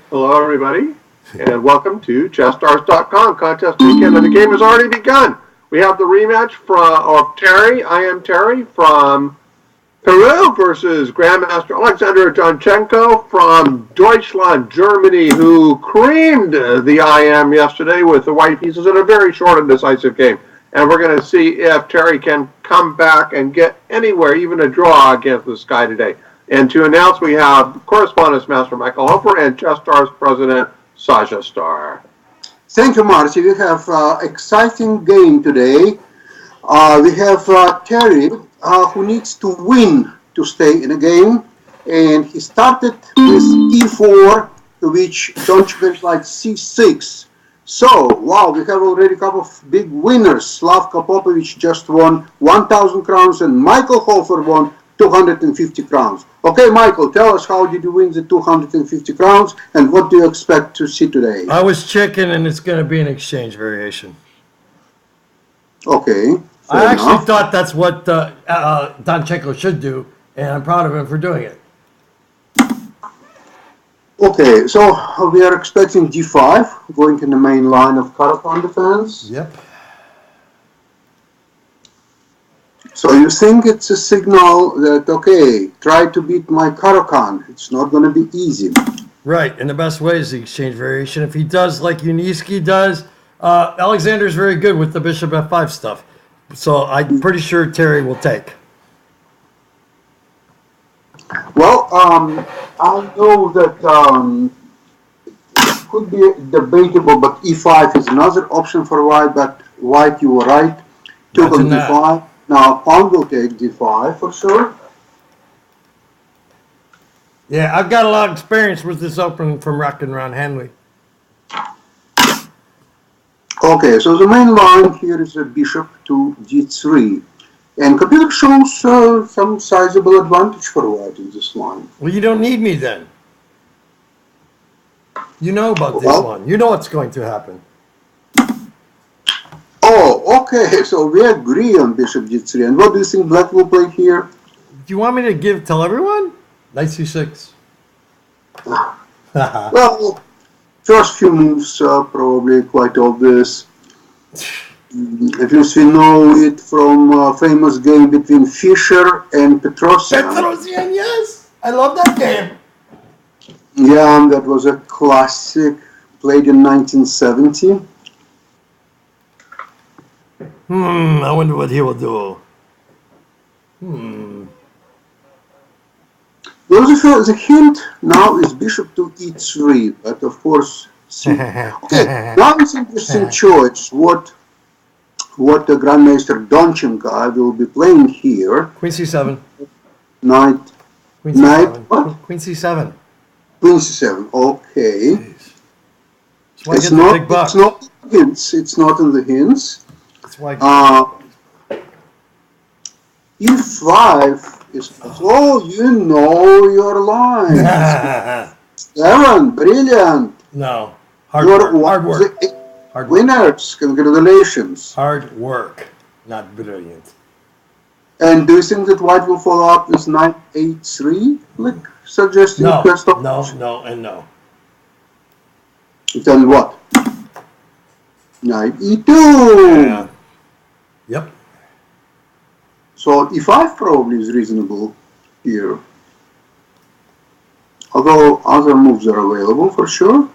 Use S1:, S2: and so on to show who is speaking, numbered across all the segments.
S1: Hello, everybody, and welcome to ChessStars.com contest weekend, and the game has already begun. We have the rematch of Terry. I am Terry from Peru versus Grandmaster Alexander Donchenko from Deutschland, Germany, who creamed the IM yesterday with the white pieces in a very short and decisive game. And we're going to see if Terry can come back and get anywhere, even a draw against this guy today. And to announce, we have Correspondence Master Michael Hofer and ChessStars President Sasha Starr.
S2: Thank you, Marty. We have an exciting game today. We have Terry, who needs to win to stay in the game. And he started with e4, to which Donchenko is like c6. So, wow, we have already a couple of big winners. Slavko Popovich just won 1,000 crowns and Michael Hofer won 250 crowns. Okay, Michael, tell us, how did you win the 250 crowns and what do you expect to see today?
S3: I was checking, and it's going to be an exchange variation.
S2: Okay.
S3: I actually thought that's what Donchenko should do, and I'm proud of him for doing it.
S2: Okay, so we are expecting d5, going in the main line of Caro-Kann defense.
S3: Yep.
S2: So you think it's a signal that, okay, try to beat my Caro-Kann. It's not going to be easy.
S3: Right, and the best way is the exchange variation. If he does like Uniski does, Alexander's very good with the bishop f5 stuff. So I'm pretty sure Terry will take.
S2: Well, I know that it could be debatable, but e5 is another option for white, but white, you were right. Took on d5. Now, pawn will take d5 for sure.
S3: Yeah, I've got a lot of experience with this opening from Rockin' Ron Henley.
S2: Okay, so the main line here is a bishop to d3. And computer shows some sizable advantage for white in this line.
S3: Well, you don't need me then. You know about this one. You know what's going to happen.
S2: Oh, okay, so we agree on bishop d3. And what do you think black will play here?
S3: Do you want me to tell everyone? Knight c6.
S2: Well, first few moves are probably quite obvious. At least we know it from a famous game between Fischer and Petrosian.
S3: Petrosian, yes! I love that game.
S2: Yeah, that was a classic, played in 1970.
S3: I wonder what he will do.
S2: Well, the hint now is bishop to e3, but of course, okay, now it's an interesting choice. What the Grandmaster Donchenko will be playing here.
S3: Queen c7.
S2: Knight.
S3: Queen c7.
S2: Knight, what?
S3: Queen c7.
S2: Queen c7, okay.
S3: That's why I
S2: It's
S3: get
S2: not,
S3: the big buck.
S2: it's not in the hints. It's not in the hints.
S3: That's why I
S2: e5 is, oh, you know your lines. 7, brilliant.
S3: No. Hard
S2: You're
S3: work. Hard work.
S2: Hard work. Winners, congratulations.
S3: Hard work, not brilliant.
S2: And do you think that white will follow up with knight a3, like suggesting
S3: No,
S2: quest of?
S3: no, and no.
S2: Then what? Knight e2.
S3: Yeah. Yep.
S2: So e5 probably is reasonable here. Although other moves are available for sure.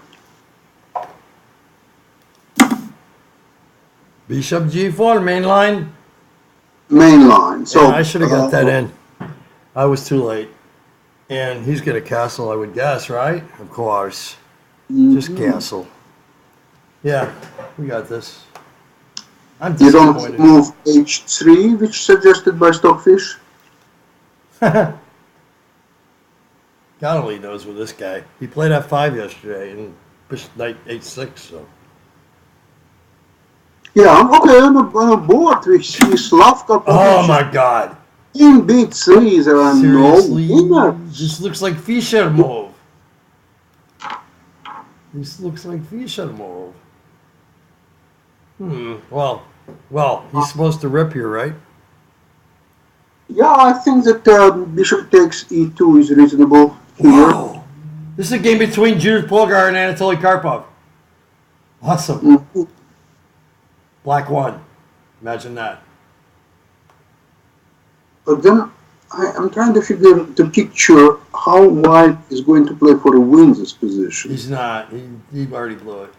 S3: Bishop g4, main line.
S2: Main line. So
S3: Yeah, I should have got that in. I was too late. And he's going to castle, I would guess, right? Of course. Just castle. Yeah, we got this. I'm
S2: you don't
S3: disappointed.
S2: move h3, which suggested by Stockfish.
S3: God only knows with this guy. He played f5 yesterday and bishop knight h6, so.
S2: Yeah, okay, on a board we see Slavko.
S3: Oh my God.
S2: In b3, there are
S3: Seriously?
S2: no winners.
S3: This looks like Fischer move. This looks like Fischer move. Well, he's supposed to rip here, right?
S2: Yeah, I think that bishop takes e2 is reasonable here.
S3: Wow. This is a game between Judith Polgar and Anatoly Karpov. Awesome.
S2: Mhm.
S3: Black won. Imagine that.
S2: But then I'm trying to picture how white is going to play for a win this position.
S3: He's not. He already blew it.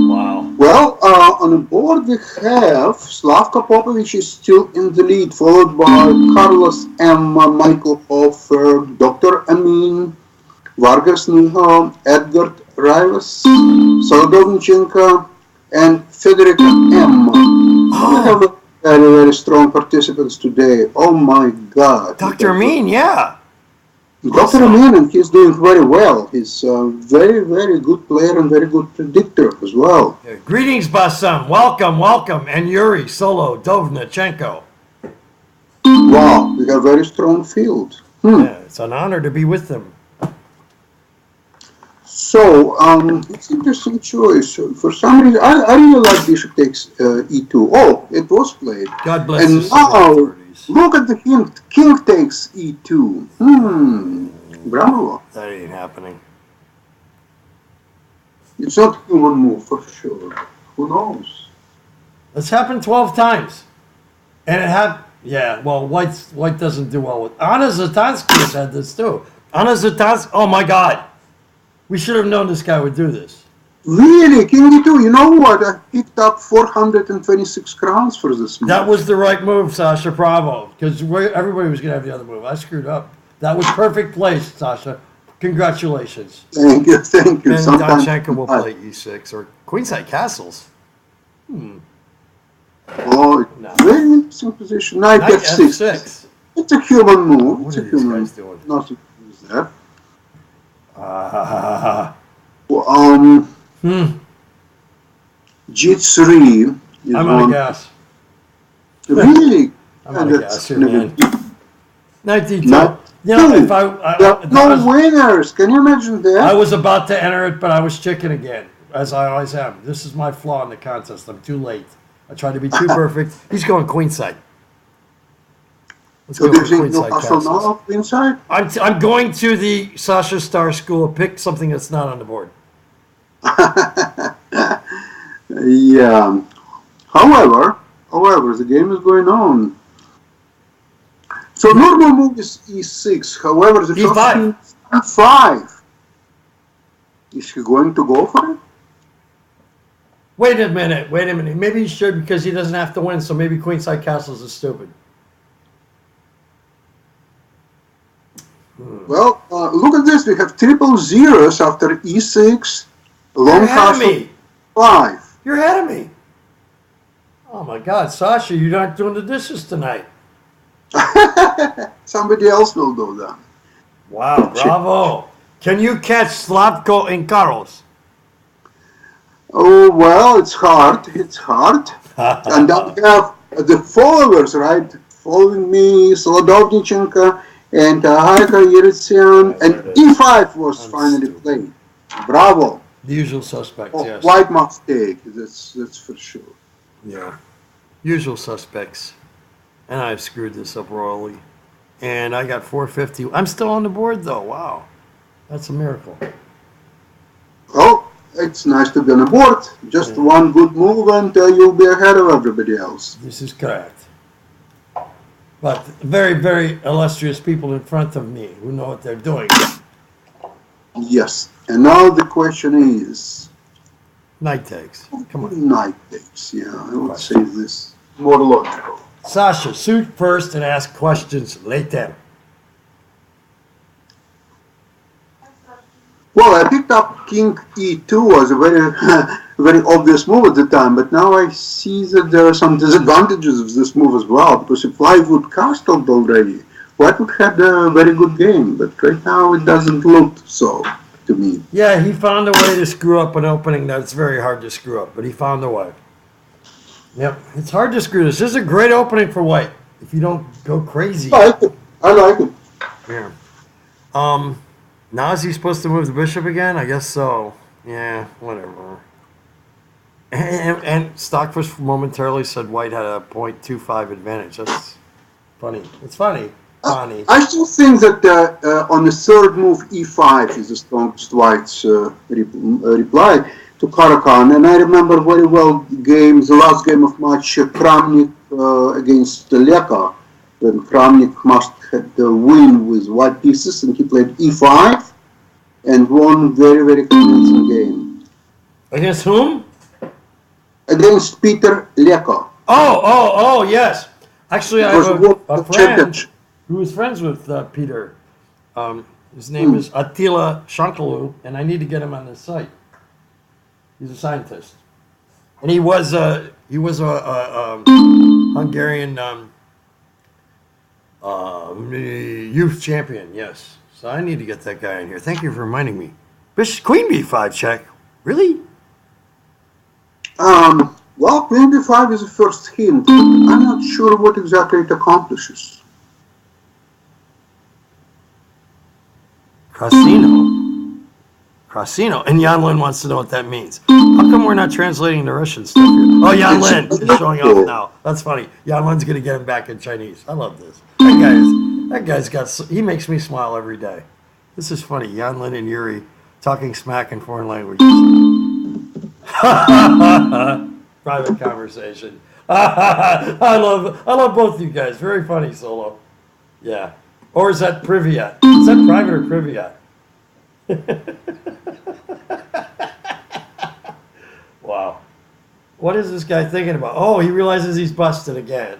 S3: Wow.
S2: Well, on the board we have Slavko Popovic is still in the lead, followed by Carlos M, Michael Hofer, Dr. Amin, Vargas Niho, Edgar Rivas, Donchenko, and Federica M. We have very, very strong participants today. Oh my God.
S3: Dr. Amin, yeah.
S2: Dr. Marin, and he's doing very well. He's a very, very good player and very good predictor as well.
S3: Yeah. Greetings, Bassam. Welcome, welcome. And Yuri, Solo, Donchenko.
S2: Wow, we have a very strong field.
S3: Yeah, it's an honor to be with them.
S2: So, it's an interesting choice. For some reason, I really like bishop takes e2. Oh, it was played.
S3: God bless
S2: And
S3: the
S2: now,
S3: authorities.
S2: look at the hint. King takes e2. Bravo.
S3: That ain't happening.
S2: It's not a human move for sure. Who knows?
S3: It's happened 12 times. And it had, yeah, well, white doesn't do well with. Anna Zatansky has had this too. Anna Zatansky, oh my God. We should have known this guy would do this.
S2: Really? King e2? You know what? I picked up 426 crowns for this move.
S3: That was the right move, Sasha. Bravo. Because everybody was going to have the other move. I screwed up. That was perfect place, Sasha. Congratulations.
S2: Thank you, thank you.
S3: And
S2: Sometimes
S3: Donchenko will play e6 or queenside castles.
S2: Oh,
S3: No.
S2: very interesting position. Knight
S3: Knight
S2: f6.
S3: f6.
S2: It's a human move.
S3: What
S2: It's
S3: are
S2: a
S3: these
S2: human
S3: guys
S2: move.
S3: doing?
S2: Nothing to use there.
S3: Hmm.
S2: G3 is
S3: I'm out of
S2: one.
S3: gas.
S2: Really?
S3: I'm out of gas here, man. Knight d2.
S2: Knight
S3: You know,
S2: two.
S3: if
S2: There are no winners. Can you imagine that?
S3: I was about to enter it, but I was chicken again, as I always am. This is my flaw in the contest. I'm too late. I tried to be too perfect. He's going queenside. Let's
S2: So
S3: go
S2: do you
S3: for
S2: think
S3: queenside
S2: Newcastle
S3: castles.
S2: now inside?
S3: I'm going to the Sasha Star School. Pick something that's not on the board.
S2: Yeah. However, the game is going on. So normal move is e6. However, the
S3: E5.
S2: option is e5. Is he going to go for it?
S3: Wait a minute. Maybe he should because he doesn't have to win. So maybe queenside castles is stupid.
S2: Well, look at this. We have triple zeros after e6.
S3: You're
S2: Long
S3: ahead of
S2: castle
S3: me.
S2: 5.
S3: You're ahead of me. Oh my God, Sasha, you're not doing the dishes tonight.
S2: Somebody else will do that.
S3: Wow, bravo. Can you catch Slavko and Carlos?
S2: Oh, well, it's hard. It's hard. And then we have the followers, right? Following me, Donchenko and Haika Yeretsian. And d5 was finally played. Bravo.
S3: The usual suspects,
S2: Oh,
S3: yes.
S2: white mistake. That's for sure.
S3: Yeah. Usual suspects. And I've screwed this up royally. And I got 450. I'm still on the board, though. Wow. That's a miracle.
S2: Oh, it's nice to be on the board. Just one good move and you'll be ahead of everybody else.
S3: This is correct. But very, very illustrious people in front of me who know what they're doing.
S2: Yes. And now the question is,
S3: Knight takes. Come on.
S2: knight takes. Yeah, I would say this. More logical.
S3: Sasha, suit first and ask questions later.
S2: Well, I picked up King E2 as a very, very obvious move at the time, but now I see that there are some disadvantages of this move as well, because if White would castled already, White would have a very good game, but right now it doesn't look so to me.
S3: Yeah, he found a way to screw up an opening that's very hard to screw up, but he found a way. Yep, it's hard to screw this. This is a great opening for White if you don't go crazy.
S2: I like it. I like it.
S3: Yeah. Now is he supposed to move the bishop again? I guess so. Yeah, whatever. And Stockfish momentarily said White had a .25 advantage. That's funny. It's funny. Pani.
S2: I still think that on the third move, e5 is the strongest white's reply to Caro-Kann. And I remember very well the last game of match, Kramnik against Leka, when Kramnik must had the win with white pieces, and he played e5 and won very, very convincing game.
S3: Against whom?
S2: Against Peter Leka.
S3: Oh, yes. Actually, I have a friend who is friends with Peter. His name is Attila Shankalu, and I need to get him on the site. He's a scientist, and he was a Hungarian youth champion. Yes, so I need to get that guy in here. Thank you for reminding me. Queen B5 check. Really?
S2: Well, Queen B5 is the first hint, but I'm not sure what exactly it accomplishes.
S3: Krasino. And Jan Lin wants to know what that means. How come we're not translating the Russian stuff here? Oh, Jan Lin is showing off now. That's funny. Jan Lin's going to get him back in Chinese. I love this. That guy's he makes me smile every day. This is funny. Jan Lin and Yuri talking smack in foreign languages. Private conversation. I love both you guys. Very funny, Solo. Yeah. Or is that Privyat? Is that private or Privyat? Wow. What is this guy thinking about? Oh, he realizes he's busted again.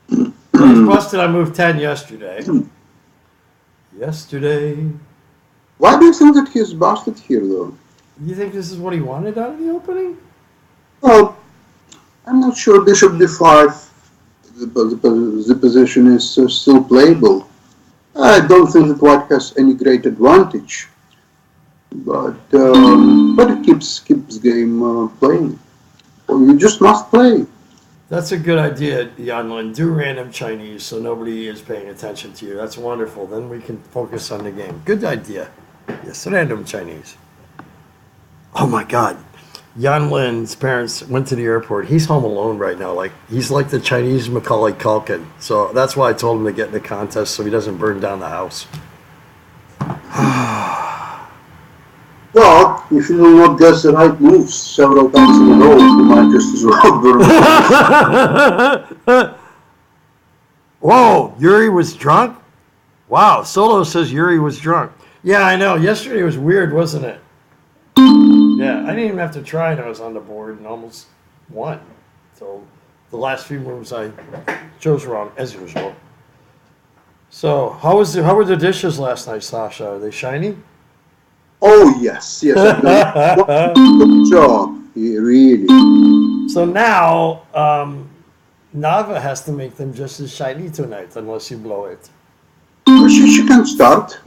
S3: He's busted on move 10 yesterday.
S2: Why do you think that he's busted here, though?
S3: You think this is what he wanted out of the opening?
S2: Well, I'm not sure Bishop D5, the position is still playable. I don't think that white has any great advantage, but it keeps game playing. Well, you just must play.
S3: That's a good idea, Yanlin. Do random Chinese so nobody is paying attention to you. That's wonderful. Then we can focus on the game. Good idea. Yes, random Chinese. Oh my God. Yan Lin's parents went to the airport. He's home alone right now. He's like the Chinese Macaulay Culkin. So that's why I told him to get in the contest so he doesn't burn down the house.
S2: Well, if you do not guess the right moves several times in a row, you might just as well burn.
S3: Whoa, Yuri was drunk? Wow, Solo says Yuri was drunk. Yeah, I know. Yesterday was weird, wasn't it? Yeah, I didn't even have to try, and I was on the board and almost won. So the last few moves I chose wrong, as usual. So how were the dishes last night, Sasha? Are they shiny?
S2: Oh, yes. Good job. Really.
S3: So now Nava has to make them just as shiny tonight, unless you blow it.
S2: Well, she can start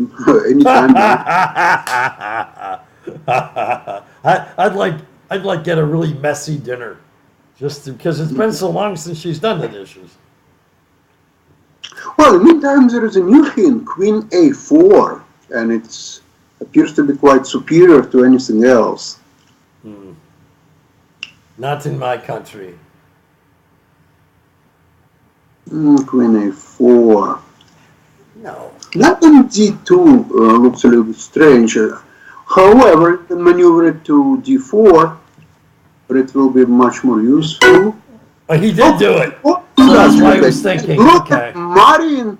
S2: anytime.
S3: I'd like get a really messy dinner, just because it's been so long since she's done the dishes.
S2: Well, in the meantime, there is a new hint, Queen A4, and it appears to be quite superior to anything else.
S3: Not in my country.
S2: Queen A4.
S3: No.
S2: Knight on D2 looks a little bit strange. However, you can maneuver it to D4, but it will be much more useful.
S3: Oh, he did do it. So that's why I was thinking.
S2: Look
S3: Okay.
S2: at Marin.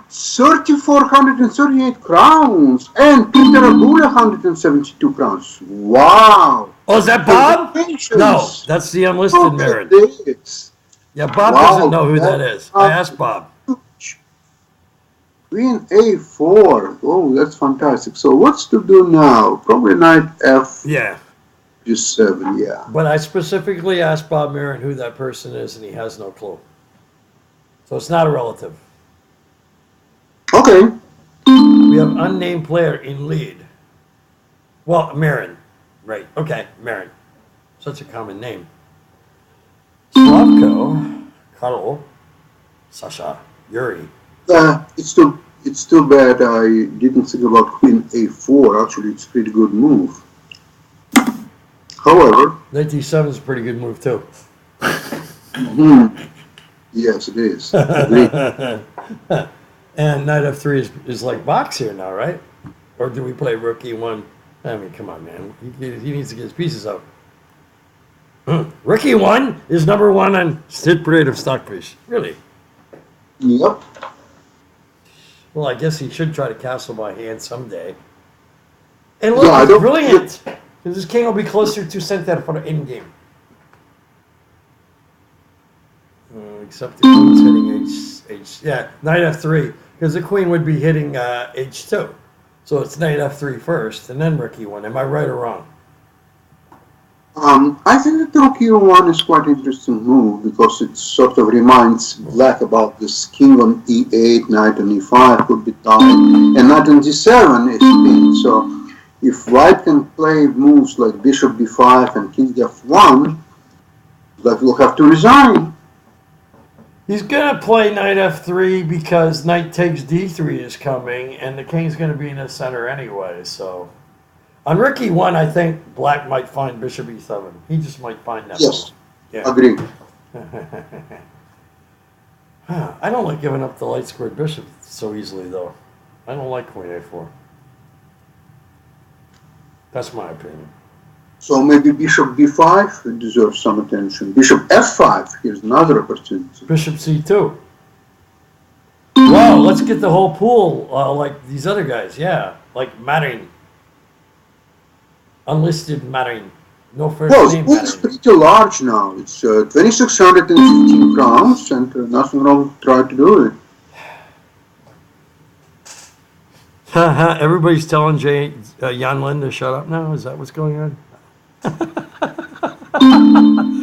S2: 3,438 crowns. And Peter Abula, 172 crowns. Wow.
S3: Oh, is that Bob?
S2: Congratulations.
S3: No, that's the unlisted
S2: Look
S3: Marin.
S2: at this.
S3: Yeah, Bob
S2: Wow,
S3: doesn't know who that is. I asked Bob.
S2: Queen A4. Oh, that's fantastic. So what's to do now? Probably knight F.
S3: Yeah.
S2: G7, yeah.
S3: But I specifically asked Bob Marin who that person is, and he has no clue. So it's not a relative.
S2: Okay.
S3: We have unnamed player in lead. Well, Marin. Right. Okay, Marin. Such a common name. Slavko, Karol, Sasha, Yuri.
S2: It's too bad I didn't think about Queen A4. Actually, it's a pretty good move. However,
S3: Knight D7 is a pretty good move too.
S2: Yes, it is.
S3: And knight f3 is like box here now, right? Or do we play rook e1? I mean, come on, man. He needs to get his pieces out. Rook e1 is number one on hit parade of Stockfish. Really?
S2: Yep.
S3: Well, I guess he should try to castle by hand someday. And look,
S2: Yeah,
S3: it's brilliant. Because his king will be closer to center for the end game. Except the queen's hitting yeah, knight f3. Because the queen would be hitting h2. So it's knight f3 first, and then rook e1. Am I right or wrong?
S2: I think that rook e1 is quite an interesting move because it sort of reminds black about this king on e8, knight on e5 could be tied, and knight on d7 is pinned. So if white can play moves like bishop b5 and king f1, black will have to resign.
S3: He's going to play knight f3 because knight takes d3 is coming, and the king's going to be in the center anyway, so... On rook e1, I think black might find bishop e7. He just might find that.
S2: Yes,
S3: yeah.
S2: Agree.
S3: I don't like giving up the light squared bishop so easily, though. I don't like queen a4. That's my opinion.
S2: So maybe bishop b5 deserves some attention. Bishop f5, here's another opportunity.
S3: Bishop c2. Wow, let's get the whole pool like these other guys. Yeah, like Marin. Unlisted Marin. No first
S2: Well,
S3: name
S2: the pool is
S3: Marin.
S2: pretty large now. It's 2,615 crowns, and nothing wrong to try to do it.
S3: Everybody's telling Jan Lin to shut up now? Is that what's going on?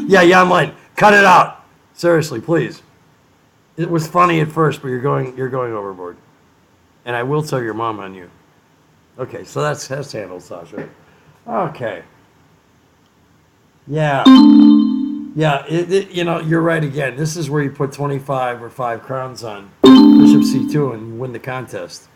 S3: Yeah, Jan Lin, cut it out. Seriously, please. It was funny at first, but you're going overboard. And I will tell your mom on you. Okay, so that's handled, Sasha. Okay. Yeah. Yeah, you know, you're right again. This is where you put 25 or 5 crowns on Bishop C2 and win the contest.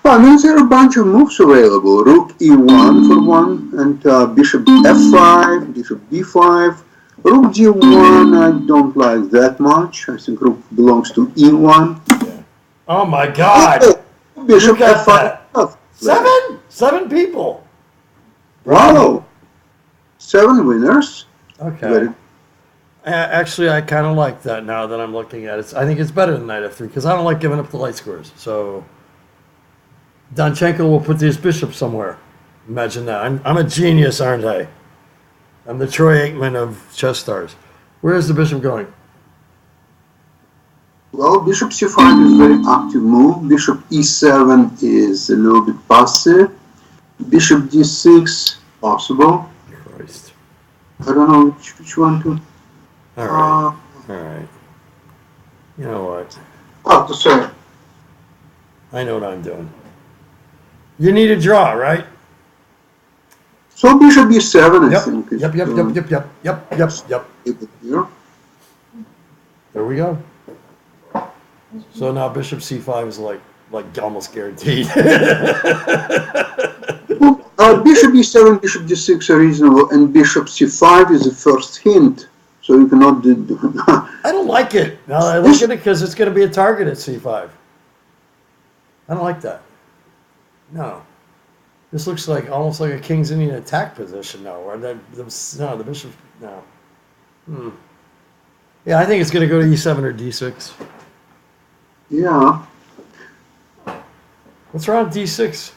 S2: Well, I mean, there are a bunch of moves available. Rook e1 for one, and bishop f5, bishop b5. Rook g1 I don't like that much. I think rook belongs to e1.
S3: Yeah. Oh my God!
S2: Bishop
S3: Look at
S2: f5.
S3: that. Seven people.
S2: Wow. 7 winners.
S3: Okay. Actually, I kind of like that now that I'm looking at it. I think it's better than knight f3 because I don't like giving up the light squares. So Donchenko will put his bishop somewhere. Imagine that. I'm a genius, aren't I? I'm the Troy Aikman of ChessStars. Where is the bishop going?
S2: Well, bishop c5 is a very active move. Bishop e7 is a little bit passive. Bishop d6, possible.
S3: Christ.
S2: I don't know which one to...
S3: All right. All right. You know what?
S2: What to say?
S3: I know what I'm doing. You need a draw, right?
S2: So bishop e7, I think. Is
S3: Yep.
S2: here.
S3: There we go. So now bishop c5 is like almost guaranteed.
S2: Bishop e7, bishop d6 are reasonable, and bishop c5 is the first hint. So you cannot do...
S3: I don't like it. Now I look at it because it's going to be a target at c5. I don't like that. No. This looks like almost like a King's Indian attack position now. Where the bishop... No. Yeah, I think it's going to go to e7 or d6.
S2: Yeah.
S3: What's wrong with d6?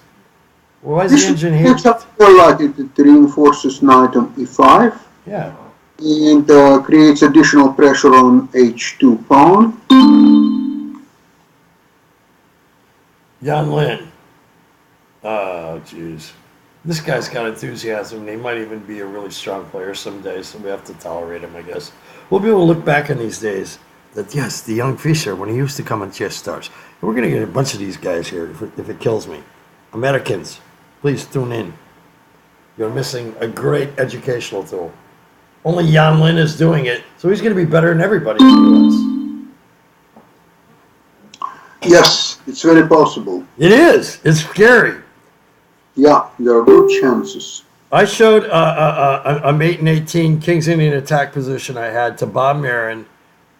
S3: Well, why is the engine here?
S2: It reinforces knight on e5.
S3: Yeah.
S2: And creates additional pressure on h2 pawn.
S3: Jan Lin. Oh, jeez. This guy's got enthusiasm, and he might even be a really strong player someday, so we have to tolerate him, I guess. We'll be able to look back on these days that, yes, the young Fischer, when he used to come on ChessStars, we're going to get a bunch of these guys here if it kills me. Americans, please tune in. You're missing a great educational tool. Only Jan Lin is doing it, so he's going to be better than everybody in the U.S.
S2: Yes, it's very possible.
S3: It is. It's scary.
S2: Yeah, there are good chances.
S3: I showed a mate in 18 King's Indian attack position I had to Bob Marin,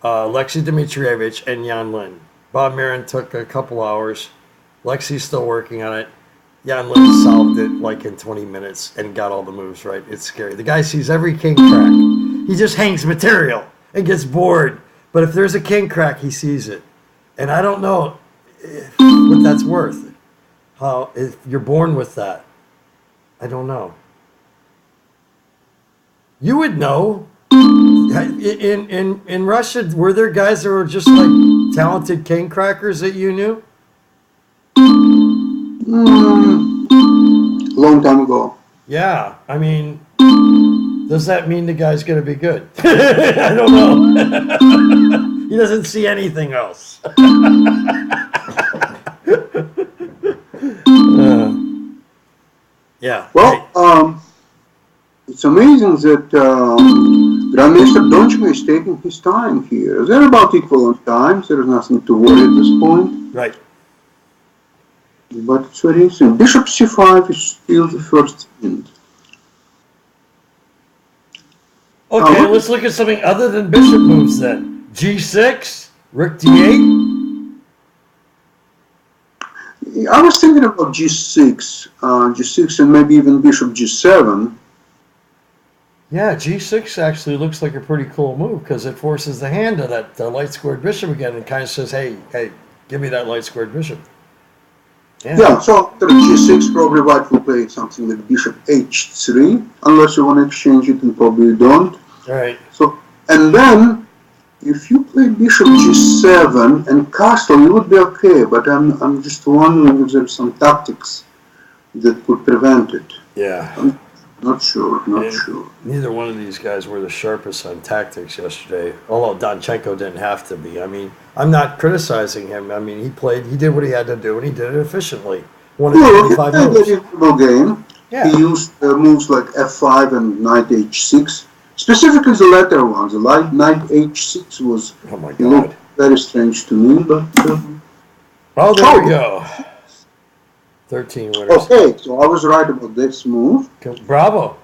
S3: Alexei Dmitrievich, and Jan Lin. Bob Marin took a couple hours. Lexi's still working on it. Jan Lin solved it like in 20 minutes and got all the moves right. It's scary. The guy sees every king crack. He just hangs material and gets bored. But if there's a king crack, he sees it. And I don't know what that's worth. How if you're born with that. I don't know. You would know. In Russia, were there guys that were just like talented king crackers that you knew?
S2: Long time ago.
S3: Yeah, I mean, does that mean the guy's going to be good? I don't know. He doesn't see anything else. Yeah.
S2: Well, it's amazing that Grandmaster Donchenko is taking his time here. They're about equal on time, so there's nothing to worry at this point.
S3: Right.
S2: But it's very interesting. Bishop c5 is still the first hint.
S3: Okay, let's look at something other than bishop moves then. G6, rook d8.
S2: I was thinking about g6, g6 and maybe even bishop g7.
S3: Yeah, g6 actually looks like a pretty cool move because it forces the hand of that light squared bishop again and kind of says, hey, give me that light squared bishop.
S2: Yeah, so after g6, probably white will play something like bishop h3, unless you want to exchange it, and probably you don't.
S3: All right.
S2: So, and then, if you play bishop g7 and castle, you would be okay, but I'm just wondering if there's some tactics that could prevent it.
S3: Yeah.
S2: I'm not sure, not sure.
S3: Neither one of these guys were the sharpest on tactics yesterday, although Donchenko didn't have to be. I mean, I'm not criticizing him. I mean, he did what he had to do, and he did it efficiently. Won it 25
S2: he played
S3: moves.
S2: a reasonable game.
S3: Yeah.
S2: He used moves like f5 and knight h6, specifically the latter ones. The knight h6 was looked very strange to me, but...
S3: oh, there we go. 13 winners.
S2: Okay, so I was right about this move.
S3: Bravo.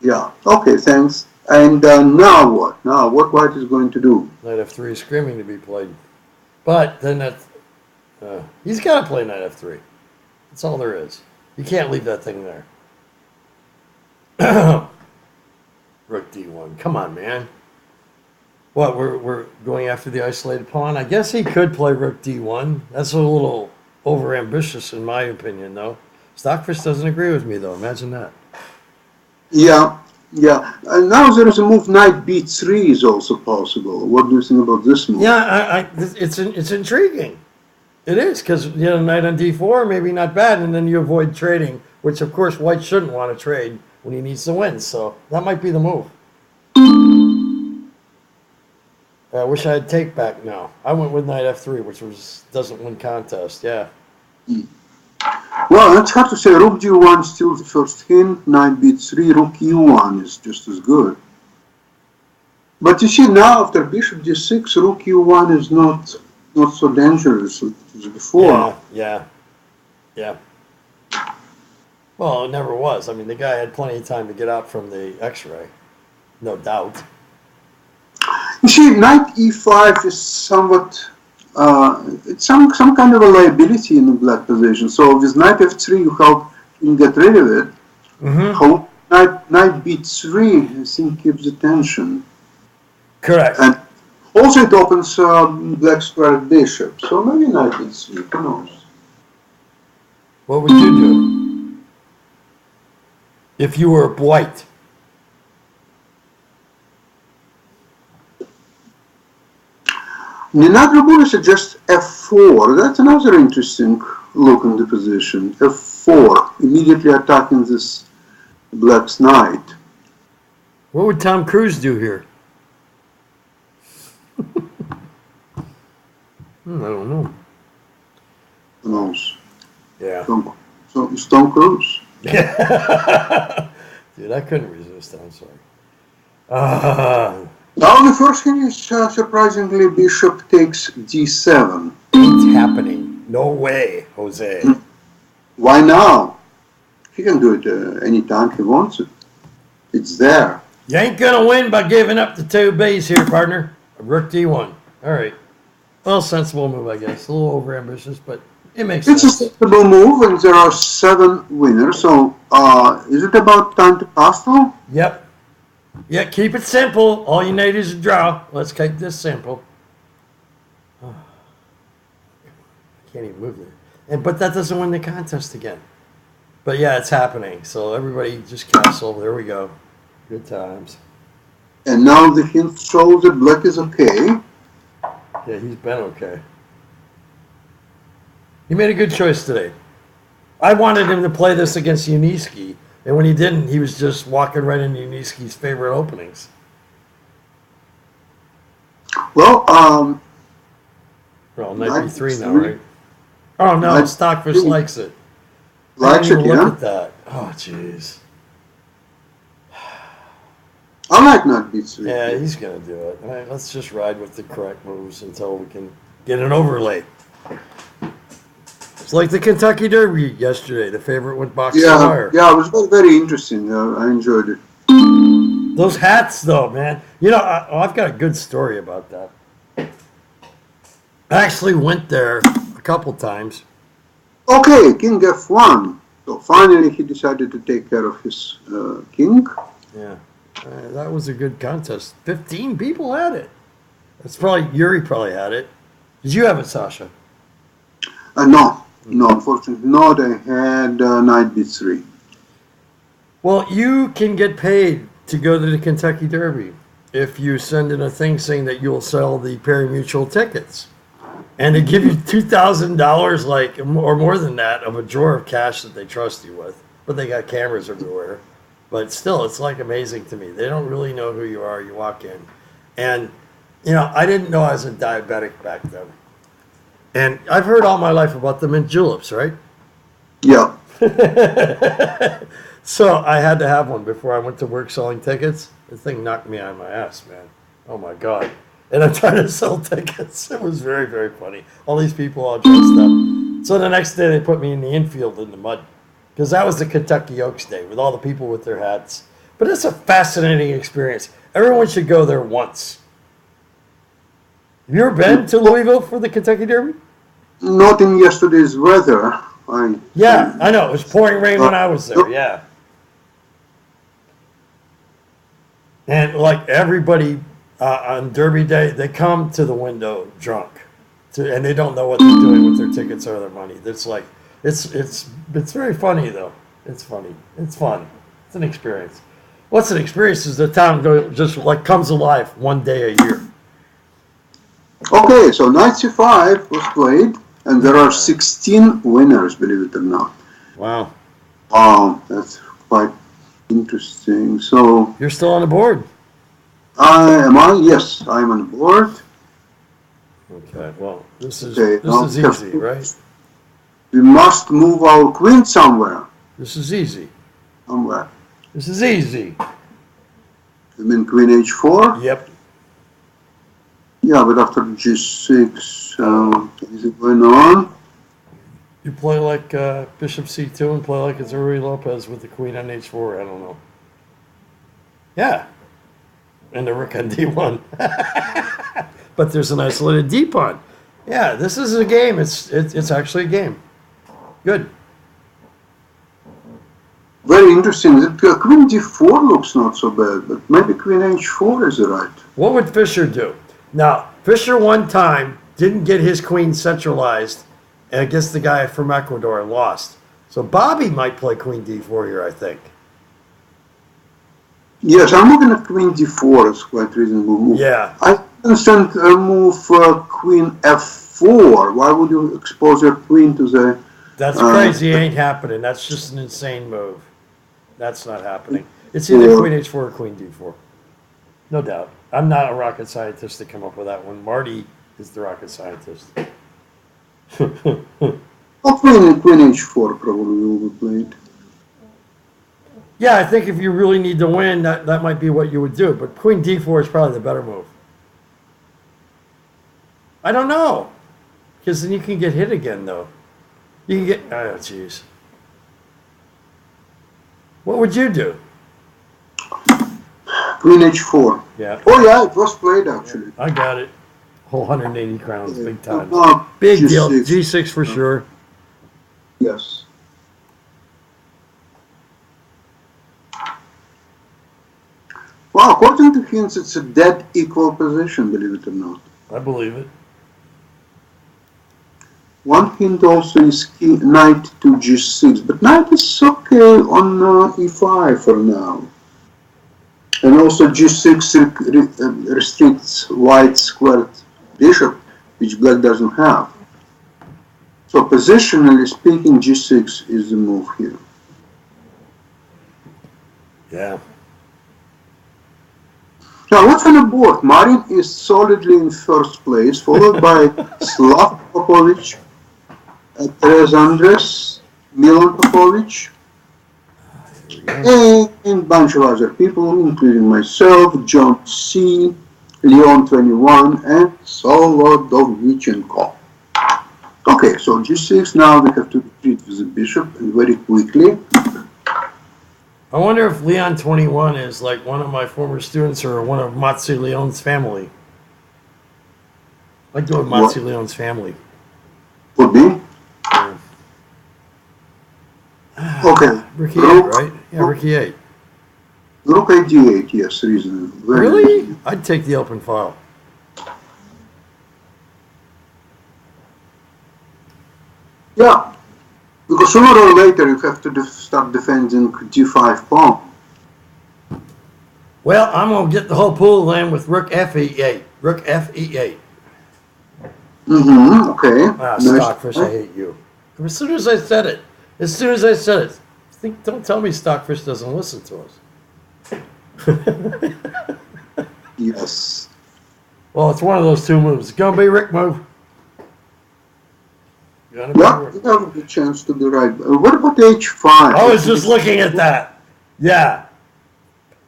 S2: Yeah, okay, thanks. And now what? Now, what white is going to do?
S3: Knight f3 is screaming to be played. But then he's got to play knight f3. That's all there is. You can't leave that thing there. Rook d1. Come on, man. What, we're going after the isolated pawn? I guess he could play rook d1. That's a little over-ambitious in my opinion, though. Stockfish doesn't agree with me, though. Imagine that.
S2: Yeah. And now there is a move knight b3 is also possible. What do you think about this move?
S3: Yeah, it's intriguing. It is, because knight on d4, maybe not bad, and then you avoid trading, which, of course, white shouldn't want to trade when he needs to win, so that might be the move. I wish I had take back now. I went with knight f3, which doesn't win contest, yeah.
S2: Well, it's hard to say. Rook d1 is still the first hint. Knight b3, rook e1 is just as good. But you see now, after bishop d6, rook e1 is not so dangerous as before.
S3: Yeah. Well, it never was. I mean, the guy had plenty of time to get out from the x-ray, no doubt.
S2: You see, knight e5 is somewhat, it's some kind of a liability in the black position. So with knight f3, you help him get rid of it. Mm-hmm. Knight b3, I think, keeps the tension.
S3: Correct.
S2: And also it opens black squared bishop. So maybe knight b3, who knows?
S3: What would you do if you were white?
S2: Ninad Rabuna suggests f4. That's another interesting look in the position. f4, immediately attacking this black's knight.
S3: What would Tom Cruise do here? I don't know.
S2: Who knows?
S3: Yeah.
S2: So it's Tom Cruise.
S3: Dude, I couldn't resist. I'm sorry.
S2: Now the first thing is, surprisingly, bishop takes d7.
S3: Ain't happening. No way, Jose.
S2: Why now? He can do it anytime he wants it. It's there.
S3: You ain't gonna win by giving up the two B's here, partner. Rook d1. All right. Well, sensible move, I guess. A little overambitious, but it makes
S2: It's a
S3: sense.
S2: sensible move, and there are 7 winners. So, is it about time to castle?
S3: Yep. Yeah, keep it simple. All you need is a draw. Let's keep this simple. Oh, I can't even move it. But that doesn't win the contest again. But yeah, it's happening. So everybody just castle. There we go. Good times.
S2: And now the hint shows that black is okay.
S3: Yeah, he's been okay. He made a good choice today. I wanted him to play this against Uniski, and when he didn't, he was just walking right into Uniski's favorite openings.
S2: Well,
S3: Well, knight b3 now, right? Oh no,
S2: Knight
S3: Stockfish
S2: b3.
S3: likes it.
S2: likes
S3: I
S2: it,
S3: didn't even
S2: yeah?
S3: look at that. Oh, jeez.
S2: I like knight b3.
S3: Yeah, he's going to do it. All right, let's just ride with the correct moves until we can get an overlay. It's like the Kentucky Derby yesterday. The favorite went box to wire.
S2: Yeah, it was very, very interesting. I enjoyed it.
S3: Those hats, though, man. You know, I've got a good story about that. I actually went there a couple times.
S2: Okay, king f1. So finally he decided to take care of his king.
S3: Yeah, that was a good contest. 15 people had it. That's probably, Yuri probably had it. Did you have it, Sasha?
S2: No, unfortunately not. I had knight b3.
S3: Well, you can get paid to go to the Kentucky Derby if you send in a thing saying that you'll sell the pari-mutuel tickets. And they give you $2,000, like, or more than that, of a drawer of cash that they trust you with. But they got cameras everywhere. But still, it's like amazing to me. They don't really know who you are. You walk in. And, you know, I didn't know I was a diabetic back then. And I've heard all my life about the mint juleps, right?
S2: Yeah.
S3: So I had to have one before I went to work selling tickets. The thing knocked me on my ass, man. Oh my God. And I'm trying to sell tickets. It was very, very funny. All these people all dressed up. So the next day they put me in the infield in the mud. Because that was the Kentucky Oaks Day with all the people with their hats. But it's a fascinating experience. Everyone should go there once. Have you ever been to Louisville for the Kentucky Derby?
S2: Not in yesterday's weather.
S3: Yeah, I know. It was pouring rain when I was there, yeah. And like everybody on Derby Day, they come to the window drunk. And they don't know what they're doing with their tickets or their money. It's like, it's very funny though. It's funny. It's fun. It's an experience. What's an experience is the town just like comes alive one day a year.
S2: Okay, so knight c5 was played, and there are 16 winners, believe it or not.
S3: Wow.
S2: That's quite interesting. So,
S3: You're still on the board.
S2: Yes, I'm on board.
S3: Okay, well, this is
S2: Okay,
S3: easy, right?
S2: We must move our queen somewhere.
S3: This is easy.
S2: Somewhere.
S3: This is easy.
S2: You mean queen h4?
S3: Yep.
S2: Yeah, but after g6, is it going on?
S3: You play like bishop c2 and play like it's Rui Lopez with the queen on h4. I don't know. Yeah. And the rook on d1. But there's an isolated d pawn. Yeah, this is a game. It's actually a game. Good.
S2: Very interesting. Queen d4 looks not so bad, but maybe queen h4 is right.
S3: What would Fischer do? Now, Fischer one time didn't get his queen centralized against the guy from Ecuador and lost. So Bobby might play queen d4 here, I think.
S2: Yes, I'm looking at queen d4 as quite reasonable move.
S3: Yeah.
S2: I understand move queen f4. Why would you expose your queen to the...
S3: That's crazy. Ain't happening. That's just an insane move. That's not happening. It's either queen h4 or queen d4. No doubt. I'm not a rocket scientist to come up with that one. Marty is the rocket scientist.
S2: Well, queen h4 probably will be played.
S3: Yeah, I think if you really need to win, that might be what you would do. But queen d4 is probably the better move. I don't know. Because then you can get hit again, though. You can get... Oh, jeez. What would you do?
S2: Queen h4.
S3: Yeah.
S2: Oh, yeah, it was played, actually.
S3: I got it. Whole 180 crowns, big time.
S2: Now,
S3: Big deal.
S2: G6.
S3: G6 for sure.
S2: Yes. Well, according to hints, it's a dead equal position, believe it or not.
S3: I believe it.
S2: One hint also is knight to G6, but knight is okay on E5 for now. And also G6 restricts white squared bishop, which black doesn't have. So positionally speaking, G6 is the move here.
S3: Yeah.
S2: Now what's on the board? Marin is solidly in first place, followed by Slav Popovic, Terez Andres, Milan Popovic, and a bunch of other people, including myself, John C., Leon 21, and Donchenko. Okay, so G6, now we have to retreat with the bishop, and very quickly.
S3: I wonder if Leon 21 is like one of my former students or one of Matsu Leon's family. I'd go with Matsu Leon's family.
S2: Could be.
S3: Yeah.
S2: Okay.
S3: Ricky 8, right? Yeah, Ricky 8.
S2: Rook A8, yes, reasonable.
S3: Really?
S2: Reasonable.
S3: I'd take the open file.
S2: Yeah, because sooner or later you have to start defending D5 pawn.
S3: Well, I'm going to get the whole pool of land with Rook F8. Rook F8.
S2: Okay.
S3: Ah,
S2: Nice.
S3: Stockfish, I hate you. As soon as I said it. Don't tell me Stockfish doesn't listen to us.
S2: Yes.
S3: Well, it's one of those two moves. It's going to be Rick move.
S2: Yeah, you have a good chance to be right. What about H5?
S3: I was just looking at that. Yeah.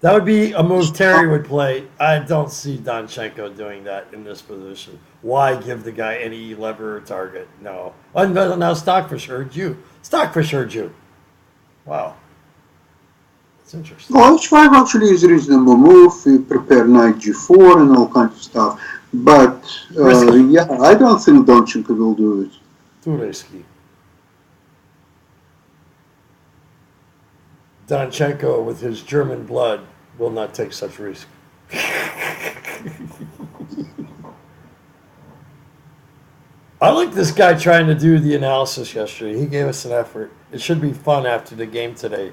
S3: That would be a move Terry would play. I don't see Donchenko doing that in this position. Why give the guy any lever or target? No. Now Stockfish heard you. Stockfish heard you. Wow. That's interesting.
S2: Well, H5 actually is a reasonable move. You prepare knight G4 and all kinds of stuff. But, yeah, I don't think Donchenko will do it.
S3: Too risky. Donchenko, with his German blood, will not take such risk. I like this guy trying to do the analysis yesterday. He gave us an effort. It should be fun after the game today.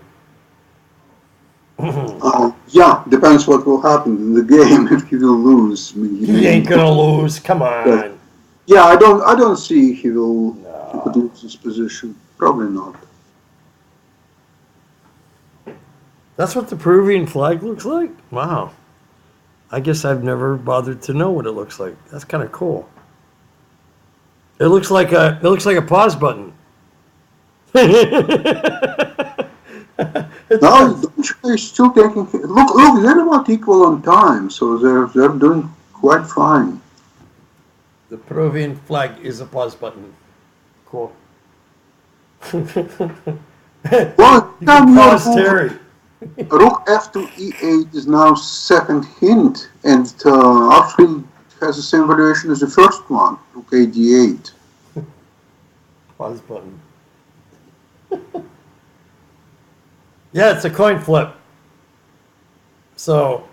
S2: Yeah, depends what will happen in the game if he will lose. I mean,
S3: He ain't gonna lose. Come on.
S2: Yeah, I don't see he will he could lose this position. Probably not.
S3: That's what the Peruvian flag looks like? Wow. I guess I've never bothered to know what it looks like. That's kind of cool. It looks like a pause button.
S2: No, they're still taking. Look, they're about equal on time, so they're doing quite fine.
S3: The Peruvian flag is a pause button. Cool.
S2: Well,
S3: You can pause Terry.
S2: Rook F to E8 is now second hint, and actually has the same valuation as the first one. Rook A D8.
S3: Pause button. Yeah, it's a coin flip. So,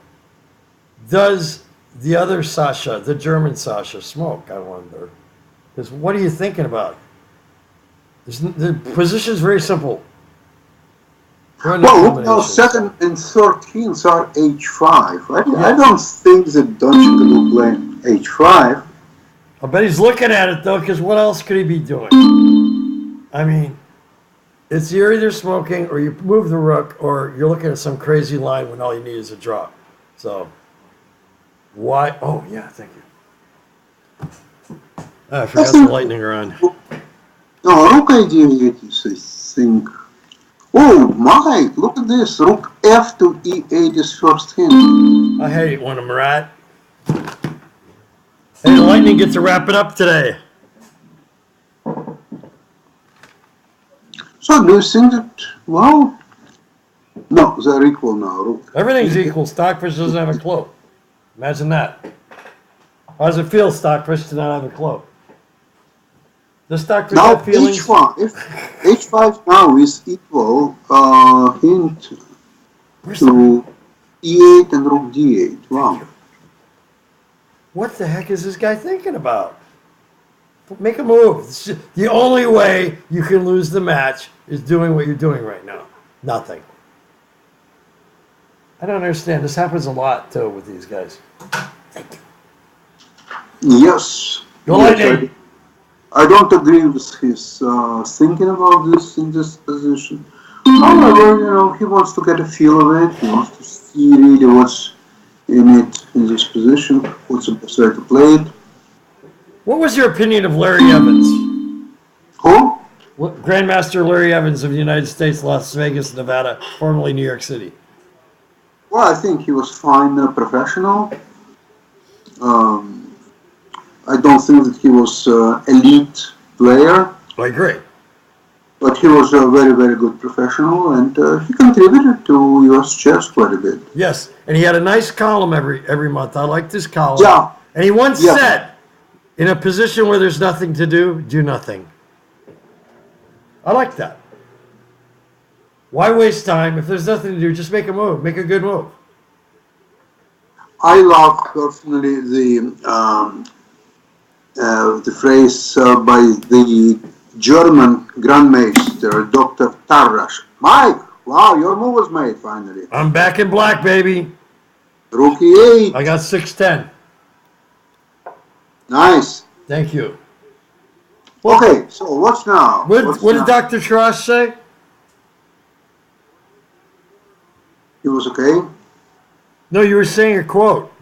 S3: does the other Sasha, the German Sasha, smoke? I wonder. Because what are you thinking about? The position is very simple.
S2: Well, look now, second and third hints are H5. I don't think that Donchenko will play H5.
S3: I bet he's looking at it, though, because what else could he be doing? I mean, you're either smoking, or you move the rook, or you're looking at some crazy line when all you need is a draw. So, why? Oh, yeah, thank you. I forgot the lightning are on.
S2: No, Rook A D8 is, I think. Oh my, look at this. Rook F to E8 is first hint.
S3: I hate when I'm right. Hey, the lightning gets to wrap it up today.
S2: So do you think that, well, no, they're equal now. Rook.
S3: Everything's equal. Stockfish doesn't have a clue. Imagine that. How does it feel, Stockfish, to not have a clue? Does Stockfish
S2: Now
S3: have feelings?
S2: h5, if h5 now is equal, hint to e8 and rook d8. Wow.
S3: What the heck is this guy thinking about? Make a move. The only way you can lose the match is doing what you're doing right now. Nothing. I don't understand. This happens a lot, too, with these guys. Thank you.
S2: Yes.
S3: Go
S2: Yes,
S3: Lightning.
S2: I don't agree with his thinking about this in this position. However, you know, he wants to get a feel of it. He wants to see really what's in it in this position, what's the best way to play it.
S3: What was your opinion of Larry Evans?
S2: Who?
S3: Grandmaster Larry Evans of the United States, Las Vegas, Nevada, formerly New York City.
S2: Well, I think he was fine professional. I don't think that he was elite player,
S3: I agree.
S2: but he was a very, very good professional, and he contributed to U.S. chess quite a bit.
S3: Yes, and he had a nice column every month. I liked his column.
S2: Yeah.
S3: And he once
S2: Yeah.
S3: said, in a position where there's nothing to do nothing. I like that. Why waste time? If there's nothing to do, just make a move. Make a good move.
S2: I love personally the phrase by the German Grandmaster, Dr. Tarrasch. Mike, wow, your move was made finally.
S3: I'm back in black, baby.
S2: Rook e8.
S3: I got 6-10.
S2: Nice.
S3: Thank you.
S2: Okay, so what's now?
S3: What did Dr. Trash say?
S2: He was okay.
S3: No, you were saying a quote.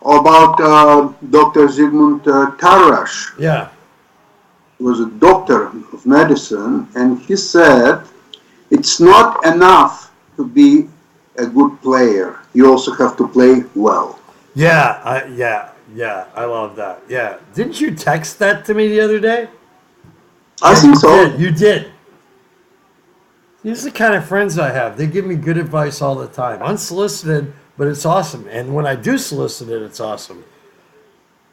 S2: About Dr. Zygmunt Tarrasch.
S3: Yeah.
S2: He was a doctor of medicine, and he said it's not enough to be a good player. You also have to play well.
S3: Yeah, I love that. Yeah. Didn't you text that to me the other day?
S2: I think so.
S3: You did. These are the kind of friends I have. They give me good advice all the time. Unsolicited, but it's awesome. And when I do solicit it, it's awesome.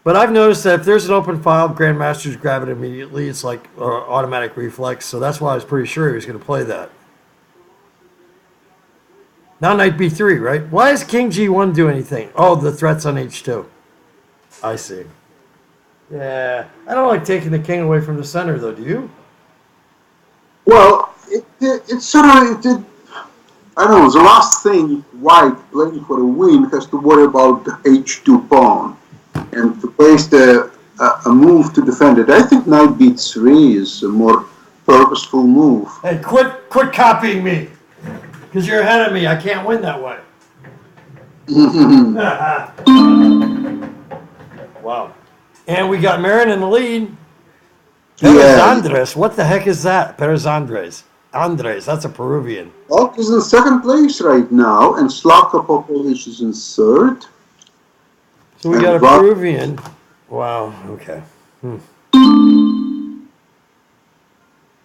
S3: But I've noticed that if there's an open file, Grandmasters grab it immediately. It's like automatic reflex. So that's why I was pretty sure he was going to play that. Now knight b3, right? Why does king g1 do anything? Oh, the threat's on h2. I see. Yeah. I don't like taking the king away from the center, though. Do you?
S2: Well, it's sort of, I don't know, the last thing white playing for a win has to worry about the h2 pawn and to place a move to defend it. I think knight b3 is a more purposeful move.
S3: Hey, quit copying me. Because you're ahead of me. I can't win that way. Wow. And we got Marin in the lead. Perez Andres. What the heck is that? Perez Andres. Andres. That's a Peruvian.
S2: Well, he's in second place right now, and Slavko Popovich is in third.
S3: So we got a Peruvian. Wow. Okay.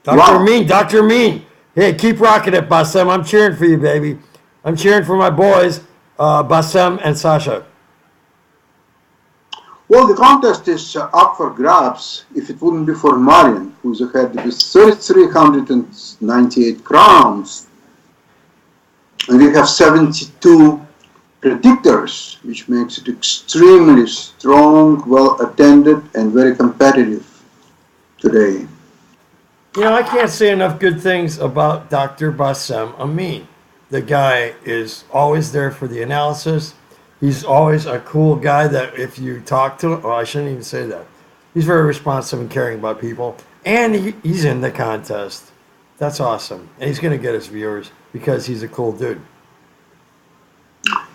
S3: Dr. Mean. Hey, keep rocking it, Bassem. I'm cheering for you, baby. I'm cheering for my boys, Bassem and Sasha.
S2: Well, the contest is up for grabs if it wouldn't be for Marin, who's ahead with 398 crowns. And we have 72 predictors, which makes it extremely strong, well-attended, and very competitive today.
S3: You know, I can't say enough good things about Dr. Bassem Amin. The guy is always there for the analysis. He's always a cool guy that if you talk to him, I shouldn't even say that. He's very responsive and caring about people. And he's in the contest. That's awesome. And he's going to get his viewers because he's a cool dude.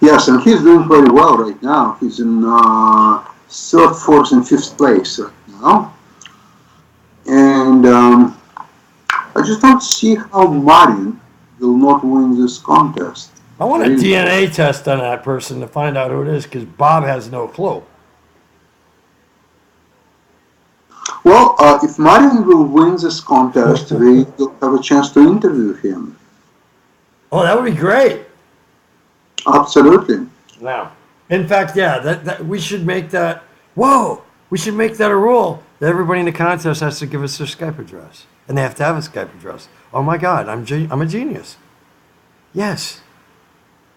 S2: Yes, and he's doing very well right now. He's in third, fourth, and fifth place right now. And I just don't see how Marin will not win this contest.
S3: I want a DNA test on that person to find out who it is because Bob has no clue.
S2: Well, if Marin will win this contest, we will have a chance to interview him.
S3: Oh, that would be great.
S2: Absolutely.
S3: Now, In fact, yeah, that we should make that. Whoa, we should make that a rule that everybody in the contest has to give us their Skype address, and they have to have a Skype address. Oh my God, I'm a genius. Yes,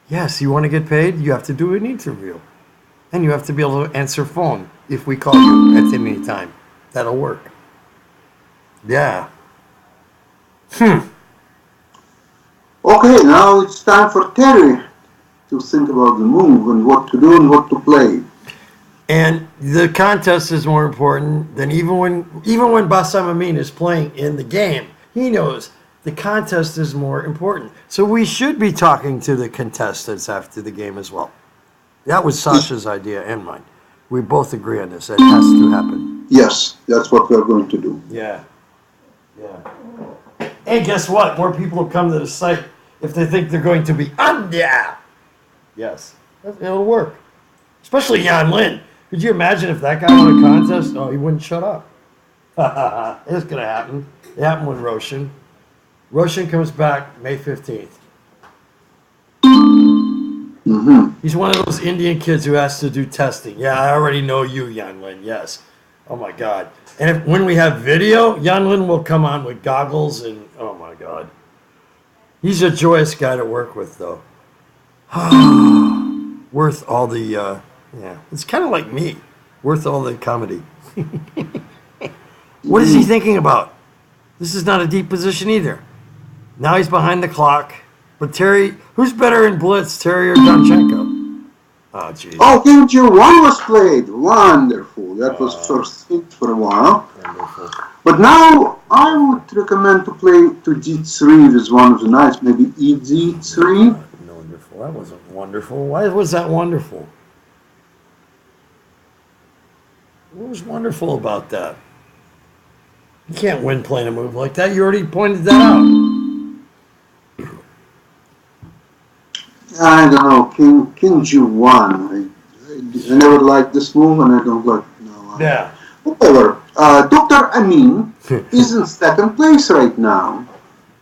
S3: yes. You want to get paid? You have to do an interview, and you have to be able to answer phone if we call you at any time. That'll work. Yeah.
S2: Okay, now it's time for Terry to think about the move and what to do and what to play.
S3: And the contest is more important than even when Bassam Amin is playing in the game. He knows the contest is more important. So we should be talking to the contestants after the game as well. That was Sasha's idea and mine. We both agree on this. It has to happen.
S2: Yes, that's what we're going to do.
S3: Yeah. Yeah. And guess what? More people will come to the site if they think they're going to be under. Yes. It'll work. Especially Jan Lin. Could you imagine if that guy won a contest? Oh, he wouldn't shut up. It's going to happen. It happened with Roshan. Roshan comes back May 15th.
S2: Mm-hmm.
S3: He's one of those Indian kids who has to do testing. Yeah, I already know you, Jan Lin. Yes. Oh, my God. And when we have video, Jan Lin will come on with goggles and, oh, my God. He's a joyous guy to work with, though. Worth all the, yeah. It's kind of like me. Worth all the comedy. What is he thinking about? This is not a deep position either. Now he's behind the clock. But Terry, who's better in blitz, Terry or Donchenko? Oh, jeez.
S2: Oh, King G1 was played. Wonderful. That was first hit for a while.
S3: Wonderful.
S2: But now I would recommend to play to D3 with one of the knights, maybe ED3.
S3: Wonderful. That wasn't wonderful. Why was that wonderful? What was wonderful about that? You can't win playing a move like that. You already pointed that out.
S2: I don't know, King G1. I never liked this move, and I don't like it now.
S3: Yeah.
S2: However, Dr. Amin is in second place right now,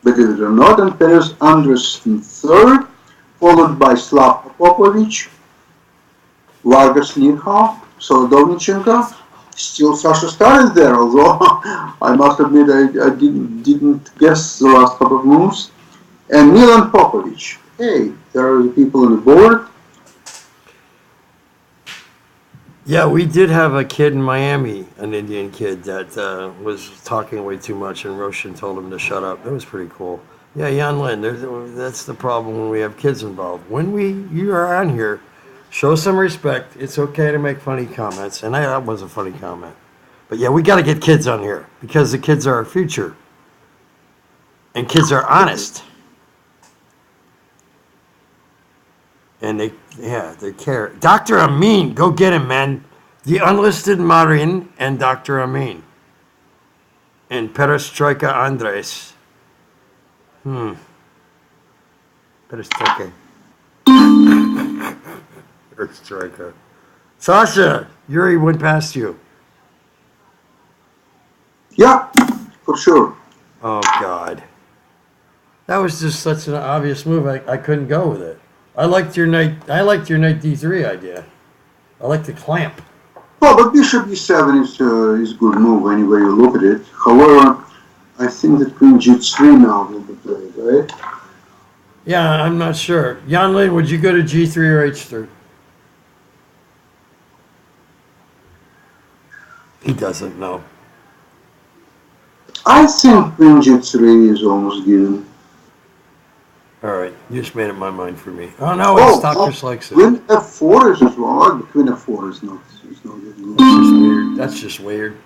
S2: believe it or not, and Perez Andres in third, followed by Slavko Popovic, Vargas Nirhov, Donchenko. Still Sasha started there, although I must admit I didn't guess the last couple of moves. And Milan Popovic. Hey, there are the people on the board.
S3: Yeah, we did have a kid in Miami, an Indian kid that was talking way too much, and Roshan told him to shut up. That was pretty cool. Yeah, Jan Lin, that's the problem when we have kids involved. When you are on here, show some respect. It's okay to make funny comments, and that was a funny comment. But yeah, we got to get kids on here because the kids are our future, and kids are honest, and they care. Dr. Amin, go get him, man. The unlisted Marin and Dr. Amin, and Perestroika Andres. Perestroika. Striker. Sasha, Yuri went past you.
S2: Yeah, for sure.
S3: Oh God, that was just such an obvious move. I couldn't go with it. I liked your knight D3 idea. I like the clamp.
S2: Well, but Bishop E7 is a good move any way you look at it. However, I think that Queen G3 now will be played, right?
S3: Yeah, I'm not sure. Jan Lin, would you go to G3 or H3? He doesn't know.
S2: I think Queen G3 is almost given.
S3: All right, you just made up my mind for me. Oh no, it's Dr. likes it.
S2: Queen F4 is as well. Queen F4 is not good.
S3: That's just weird. That's just weird.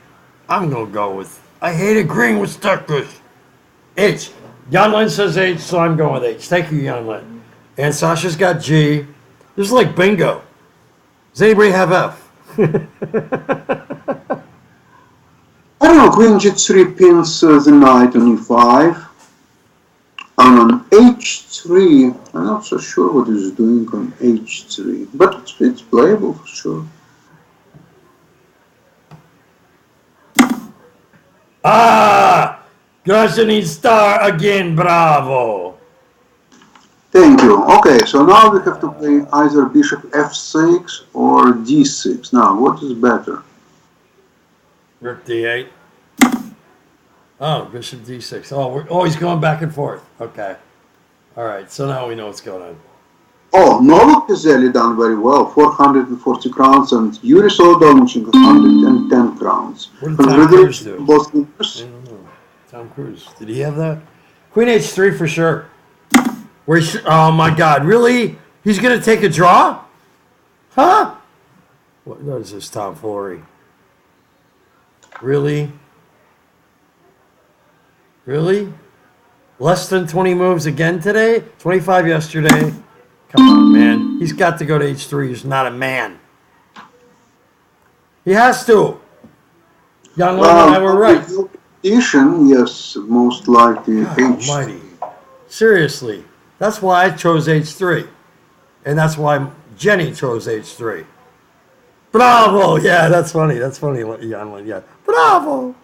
S3: I'm gonna go with. I hate agreeing with Stuckers. H. Jan Lin says H, so I'm going with H. Thank you, Jan Lin. And Sasha's got G. This is like bingo. Does anybody have F?
S2: I don't know, Queen G3 pins the knight on E5. On H3, I'm not so sure what he's doing on H3, but it's playable for sure.
S3: Ah! Grashani star again, bravo!
S2: Thank you. you. Okay, so now we have to play either bishop f6 or d6. Now, what is better?
S3: Rook d8. Oh, bishop d6. He's going back and forth. Okay. All right, so now we know what's going on.
S2: Oh, Novak Pezelli done very well, 440 crowns, and Yuri Donchenko 110 crowns.
S3: What did Tom Cruise do?
S2: Both
S3: I
S2: winners.
S3: don't know. Tom Cruise. Did he have that? Queen h3 for sure. Oh my God! Really? He's gonna take a draw? Huh? What is this tomfoolery? Really? Really? Less than 20 moves again today? 25 yesterday? Come on, man. He's got to go to h3. He's not a man. He has to. Young Lin and I were right.
S2: Yes, most likely
S3: God
S2: h3.
S3: almighty. Seriously. That's why I chose h3. And that's why Jenny chose h3. Bravo! Yeah, that's funny. That's funny, Young Lin. Yeah. Bravo!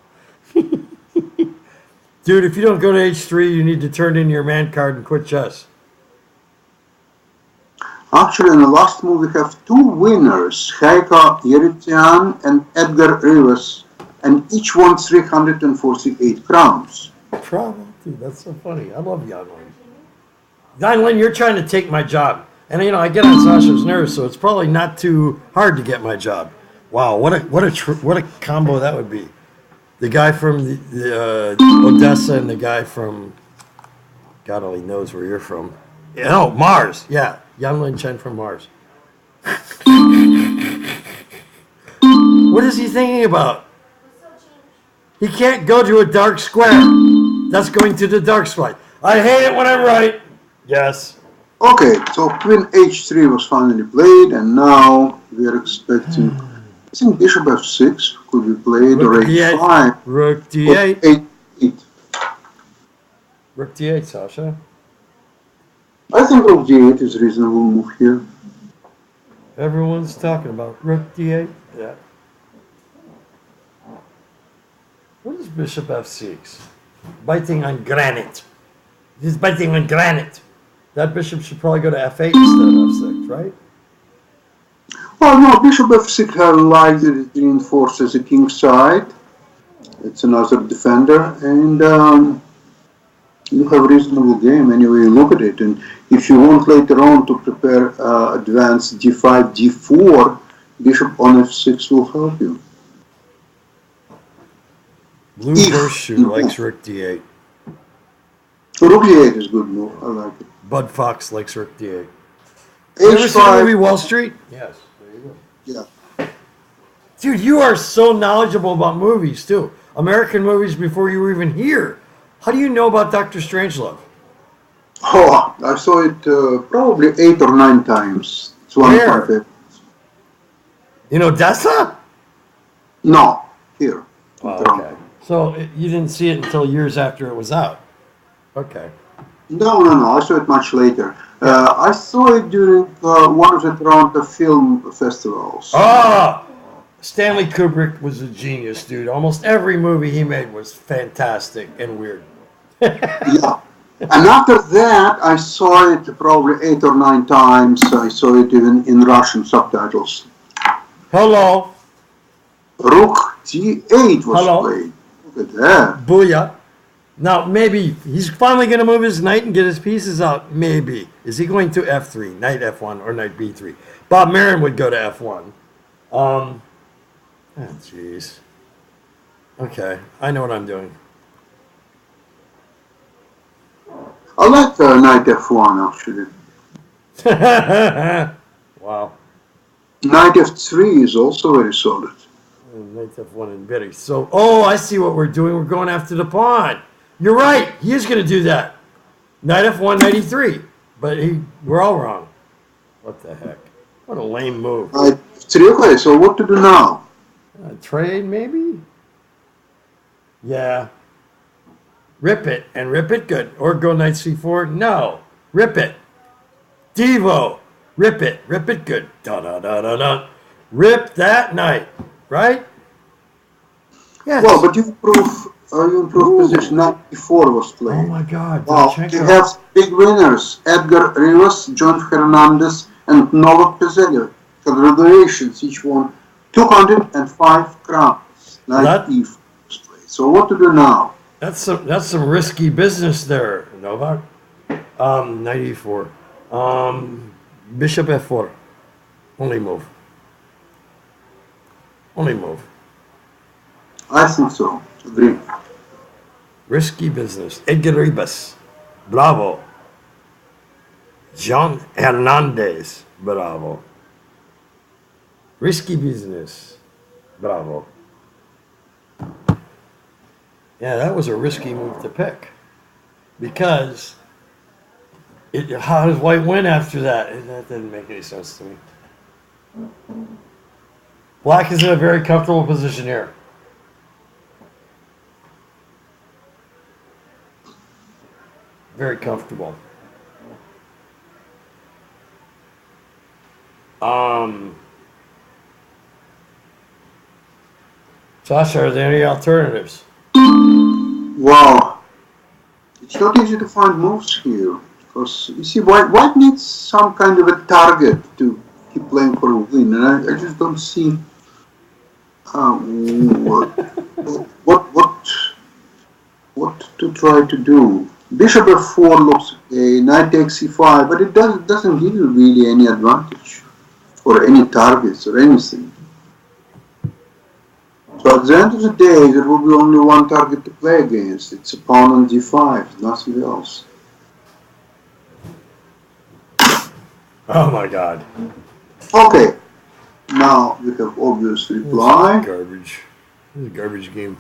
S3: Dude, if you don't go to h3, you need to turn in your man card and quit chess.
S2: Actually, in the last move, we have two winners, Heiko Yeritian and Edgar Rivas, and each won 348 crowns.
S3: Bravo, dude, that's so funny. I love Young Lin. Young Lin, you're trying to take my job. And, I get on Sasha's nerves, so it's probably not too hard to get my job. Wow, what a combo that would be. The guy from the Odessa and the guy from, God only knows where you're from. Oh, Mars. Yeah, Young Lin Chen from Mars. What is he thinking about? He can't go to a dark square. That's going to the dark square. I hate it when I'm right. Yes.
S2: Okay, so Queen h3 was finally played, and now we are expecting, I think bishop f6 could be played, or
S3: Rook d8.
S2: h5.
S3: Rook d8.
S2: H8.
S3: Rook d8, Sasha.
S2: I think rook d8 is a reasonable move here.
S3: Everyone's talking about Rook d8. Yeah. What is bishop f6? Biting on granite. He's biting on granite. That bishop should probably go to f8 instead of f6, right?
S2: Well, no, bishop f6 highlights that it reinforces the king side. It's another defender, and you have a reasonable game anyway you look at it. And if you want later on to prepare advance d5, d4, bishop on f6 will help you.
S3: Blue horseshoe likes Rook d8.
S2: Rook d8 is good move, I like it.
S3: Bud Fox likes Rook d8. You ever seen the movie Wall Street? Yes. There you go.
S2: Yeah.
S3: Dude, you are so knowledgeable about movies, too. American movies before you were even here. How do you know about Dr. Strangelove?
S2: Oh, I saw it probably 8 or 9 times. It's one of my favorites.
S3: In Odessa?
S2: No, here.
S3: Oh, okay. So you didn't see it until years after it was out. Okay.
S2: No, I saw it much later. I saw it during one of the Toronto film festivals.
S3: Ah! Stanley Kubrick was a genius, dude. Almost every movie he made was fantastic and weird.
S2: Yeah. And after that, I saw it probably 8 or 9 times. I saw it even in Russian subtitles.
S3: Hello.
S2: Rook d8 was played. Look at that.
S3: Booyah. Now, maybe he's finally going to move his knight and get his pieces out. Maybe. Is he going to f3, knight f1, or knight b3? Bob Marin would go to f1. Oh, jeez. Okay, I know what I'm doing.
S2: I like knight f1, actually.
S3: Wow.
S2: Knight f3 is also very solid.
S3: Knight f1 and very so. Oh, I see what we're doing. We're going after the pawn. You're right. He is going to do that. Knight f1, knight e3. But we're all wrong. What the heck? What a lame move.
S2: Okay, so what to do now?
S3: Trade, maybe? Yeah. Rip it, and rip it good. Or go knight c4. No. Rip it. Devo. Rip it good. Da-da-da-da-da. Rip that knight. Right? Yes.
S2: Well, but you prove You improved position. Knight e4 was played.
S3: Oh my God,
S2: Wow,
S3: Donchenko.
S2: you have big winners: Edgar Rivas, John Hernandez, and Novak Pezelj. Congratulations, each won 205 crowns. Knight e4 was played. So what to do now?
S3: That's some risky business there, Novak. Knight e4. Bishop f4. Only move. Only move.
S2: I think so. Agree.
S3: Risky business. Edgar Ribas. Bravo. John Hernandez. Bravo. Risky business. Bravo. Yeah, that was a risky move to pick. Because how does white win after that? That didn't make any sense to me. Black is in a very comfortable position here. Very comfortable. Sasha, are there any alternatives?
S2: Wow. It's not easy to find moves here. Because, you see, white needs some kind of a target to keep playing for a win. And I just don't see what to try to do. Bishop f4 looks okay, knight takes c5, but it doesn't give you really any advantage or any targets or anything. So at the end of the day, there will be only one target to play against. It's a pawn on d5, nothing else.
S3: Oh my God.
S2: Okay, now we have obvious reply.
S3: This is garbage. This is a garbage game.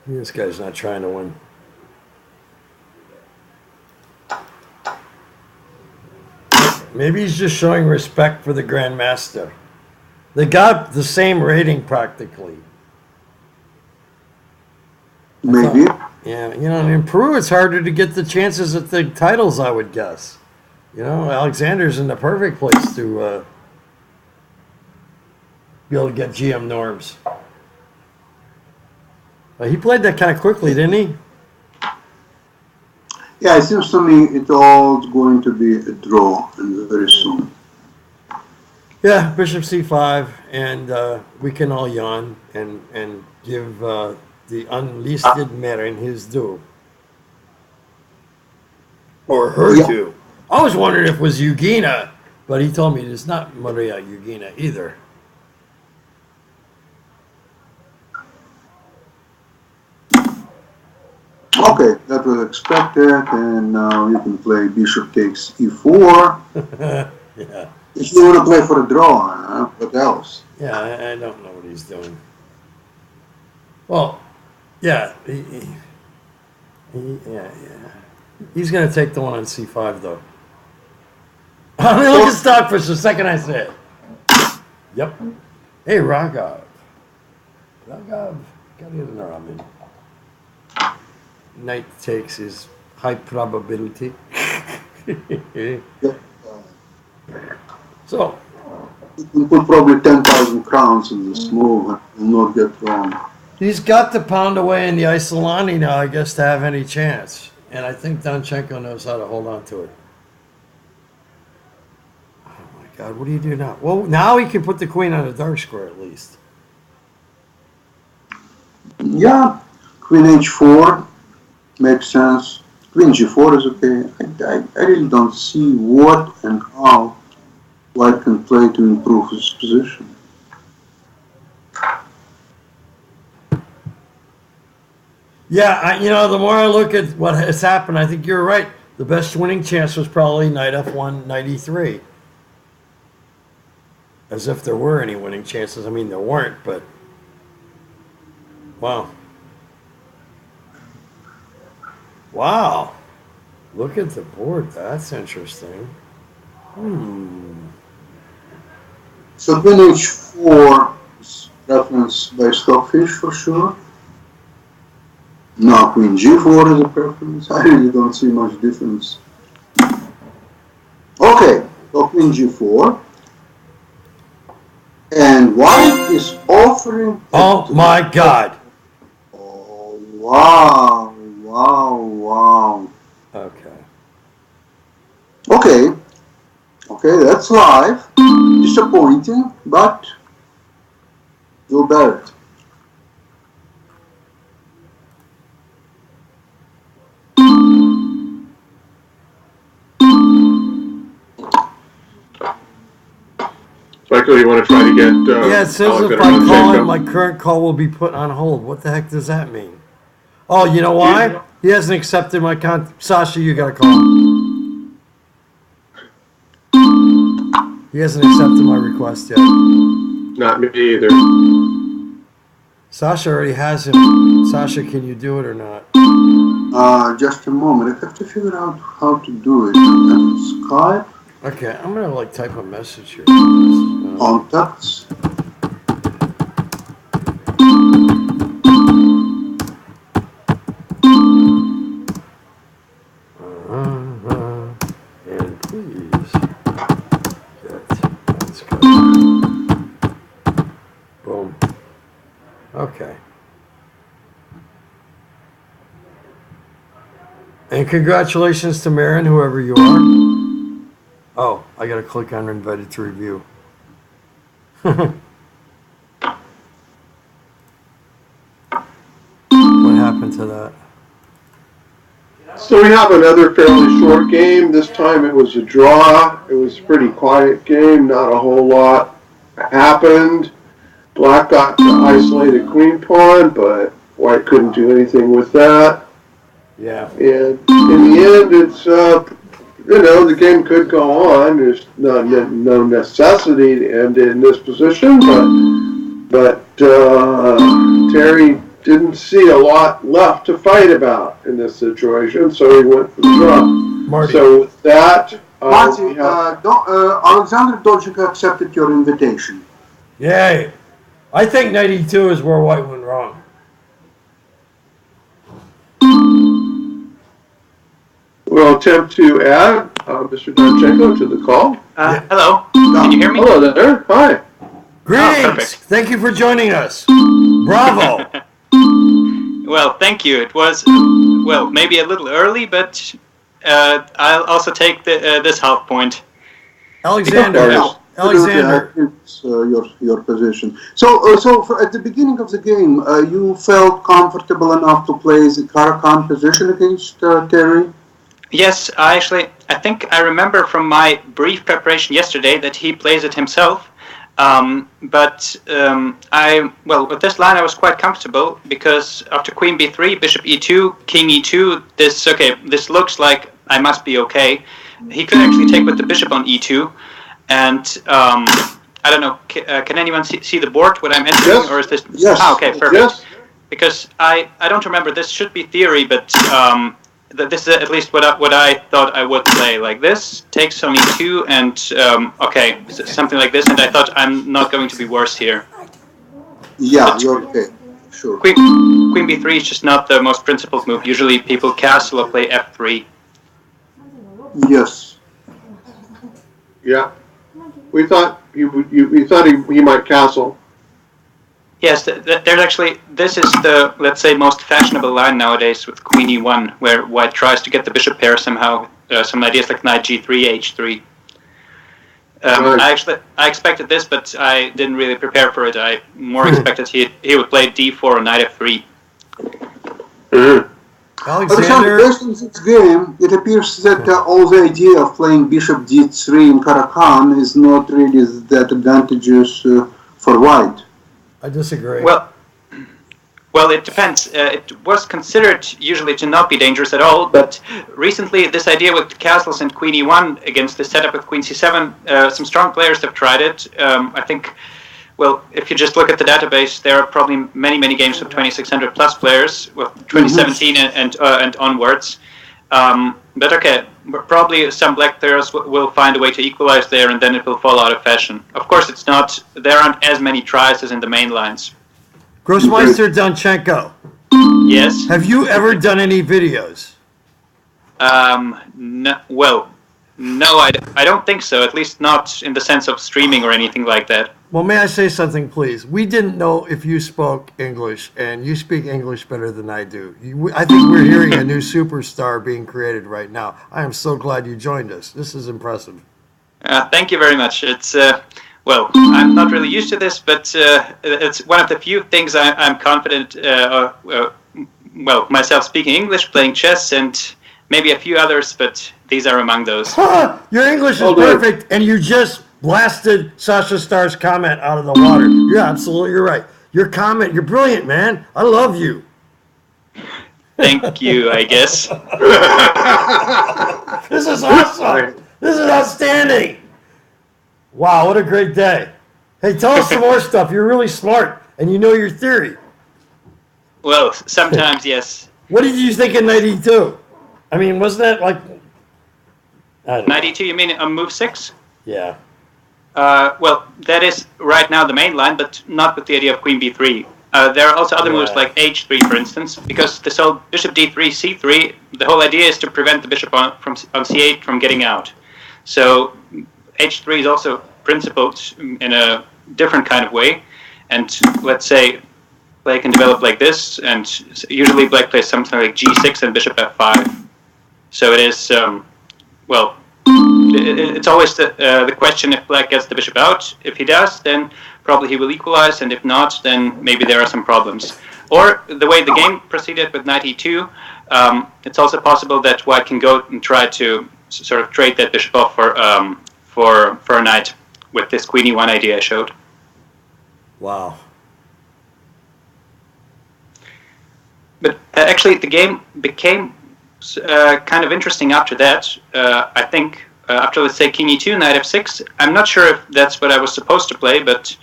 S3: This guy's not trying to win. Maybe he's just showing respect for the Grandmaster. They got the same rating practically.
S2: Maybe.
S3: Yeah, you know, in Peru it's harder to get the chances at the titles, I would guess. You know, Alexander's in the perfect place to be able to get GM norms. He played that kind of quickly, didn't he?
S2: Yeah, it seems to me it's all going to be a draw very soon.
S3: Yeah, Bishop c5, and we can all yawn and give the unlisted Marin his due. Or her due. I was wondering if it was Eugenia, but he told me it's not Maria Eugenia either.
S2: Okay, that was expected, and now you can play bishop takes e4.
S3: Yeah.
S2: If you want to play for a draw, what else?
S3: Yeah, I don't know what he's doing. Well, yeah, yeah. He's going to take the one on c5, though. I mean, look at Stockfish the second I say it. Yep. Hey, Raghav. Got it in the ramen. Knight takes his high probability. So.
S2: You put probably 10,000 crowns in this move and will not get wrong.
S3: He's got to pound away in the Isolani now, I guess, to have any chance. And I think Donchenko knows how to hold on to it. Oh my God, what do you do now? Well, now he can put the queen on a dark square at least.
S2: Yeah, queen h4 makes sense. Queen g4 is okay. I really don't see what and how white can play to improve his position.
S3: Yeah, the more I look at what has happened, I think you're right. The best winning chance was probably knight f1, knight e3. As if there were any winning chances. I mean, there weren't, but wow. Wow. Look at the board. That's interesting.
S2: So queen h4 is preference by Stockfish for sure. Now queen g4 is a preference. I really don't see much difference. Okay, so queen g4. And white is offering...
S3: Oh my God.
S2: Oh, Wow, wow, wow.
S3: Okay.
S2: Okay, okay, that's live. Disappointing, but you'll bear it.
S1: Michael, you want to try to get
S3: Yeah, it says if
S1: Alexander
S3: I call him,
S1: Donchenko?
S3: my current call will be put on hold. What the heck does that mean? Oh, you know why? He hasn't accepted my Sasha, you gotta call him. He hasn't accepted my request yet.
S1: Not me either.
S3: Sasha already has him. Sasha, can you do it or not?
S2: Just a moment. I have to figure out how to do it. Skype,
S3: Okay, I'm gonna like type a message here.
S2: contacts.
S3: And please let's go. Boom. Okay. And congratulations to Marin, whoever you are. Oh, I gotta click on invited to review. What happened to that?
S1: So we have another fairly short game. This time it was a draw. It was a pretty quiet game. Not a whole lot happened. Black got to isolate a queen pawn, but White couldn't do anything with that.
S3: Yeah.
S1: And in the end, it's the game could go on. There's no necessity to end in this position, but Terry didn't see a lot left to fight about in this situation, so he went for the draw.
S3: Marty.
S1: So with that,
S2: Marty, Alexander Donchenko accepted your invitation.
S3: Yay. I think 92 is where White went wrong.
S1: we'll attempt to add Mr. Donchenko to the call.
S4: Hello. Can you hear me?
S1: Hello there. Hi.
S3: Greetings.
S4: Perfect.
S3: Thank you for joining us. Bravo.
S4: Well, thank you. It was, maybe a little early, but I'll also take this half point.
S3: Alexander.
S2: Yeah,
S3: Alexander.
S2: it's your position. So at the beginning of the game, you felt comfortable enough to play the Caracan position against Terry?
S4: Yes, I think I remember from my brief preparation yesterday that he plays it himself. With this line I was quite comfortable because after Queen B3, Bishop E2, King E2, this looks like I must be okay. He could actually take with the Bishop on E2, and I don't know. Can anyone see the board? What I'm entering,
S1: Yes.
S4: or is this?
S2: Yes.
S4: Okay, perfect.
S1: Yes.
S4: Because I don't remember. This should be theory, but this is at least what I thought I would play. Like this takes on E2, and something like this. And I thought I'm not going to be worse here.
S2: Yeah, you're okay. Sure.
S4: Queen B3 is just not the most principled move. Usually people castle or play F3.
S2: Yes.
S1: Yeah. We thought he might castle.
S4: Yes, there's actually, this is the, let's say, most fashionable line nowadays with Queen E1, where White tries to get the bishop pair somehow. Some ideas like Knight G3, H3.
S1: Right.
S4: I expected this, but I didn't really prepare for it. I more expected he would play D4 or Knight F3.
S1: Mm-hmm.
S2: Alexander, based on this game, it appears that all the idea of playing Bishop D3 in Caracan is not really that advantageous for White.
S3: I disagree.
S4: Well, it depends. It was considered usually to not be dangerous at all, but recently this idea with castles and Queen E1 against the setup with Queen C7, some strong players have tried it. I think, if you just look at the database, there are probably many games with 2,600 plus players, with 2017 and onwards. But okay, probably some black players will find a way to equalize there, and then it will fall out of fashion. Of course, there aren't as many tries as in the main lines.
S3: Grossmeister Donchenko,
S4: Yes.
S3: have you ever done any videos?
S4: No, No, I don't think so. At least not in the sense of streaming or anything like that.
S3: Well, may I say something, please? We didn't know if you spoke English, and you speak English better than I do. I think we're hearing a new superstar being created right now. I am so glad you joined us. This is impressive.
S4: Thank you very much. It's well, I'm not really used to this, but it's one of the few things I'm confident. Well, myself speaking English, playing chess, and maybe a few others, but these are among those.
S3: Your English is perfect, and you just blasted ChessStars' comment out of the water. You're absolutely right. Your comment, you're brilliant, man. I love you.
S4: Thank you, I guess.
S3: This is awesome. This is outstanding. Wow, what a great day. Hey, tell us some more stuff. You're really smart, and you know your theory.
S4: Well, sometimes, yes.
S3: What did you think in 92? I mean, wasn't that like...
S4: 92, you mean on move 6?
S3: Yeah.
S4: Well, that is right now the main line, but not with the idea of queen b3. There are also other moves like h3, for instance, because this whole bishop d3, c3, the whole idea is to prevent the bishop on c8 from getting out. So h3 is also principled in a different kind of way, and let's say black can develop like this, and usually black plays something like g6 and bishop f5. So it is, well, it's always the question if black gets the bishop out. If he does, then probably he will equalize, and if not, then maybe there are some problems. Or the way the game proceeded with knight e2, it's also possible that white can go and try to sort of trade that bishop off for a knight with this queen e1 idea I showed.
S3: Wow.
S4: But actually, the game became kind of interesting after that. I think after, let's say, king e2, knight f6. I'm not sure if that's what I was supposed to play, but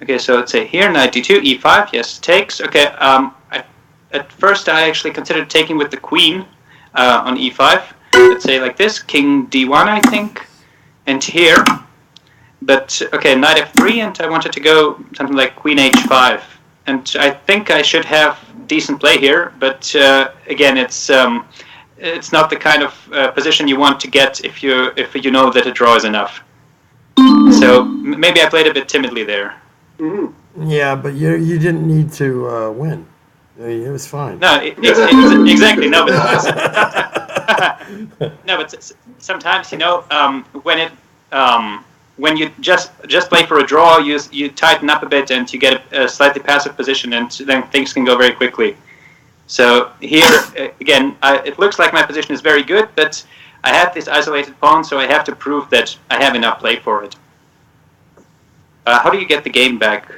S4: okay. So let's say here, knight d2, e5. Yes, takes. Okay. At first, I actually considered taking with the queen on e5. Let's say like this, king d1, I think, and here. But okay, knight f3, and I wanted to go something like queen h5. And I think I should have decent play here, but again, it's not the kind of position you want to get if you know that a draw is enough. So maybe I played a bit timidly there.
S3: Yeah, but you didn't need to win. I mean, it was fine.
S4: No, exactly. No, but no, but sometimes when you just play for a draw, you tighten up a bit and you get a slightly passive position, and then things can go very quickly. So here, again, it looks like my position is very good, but I have this isolated pawn, so I have to prove that I have enough play for it. How do you get the game back?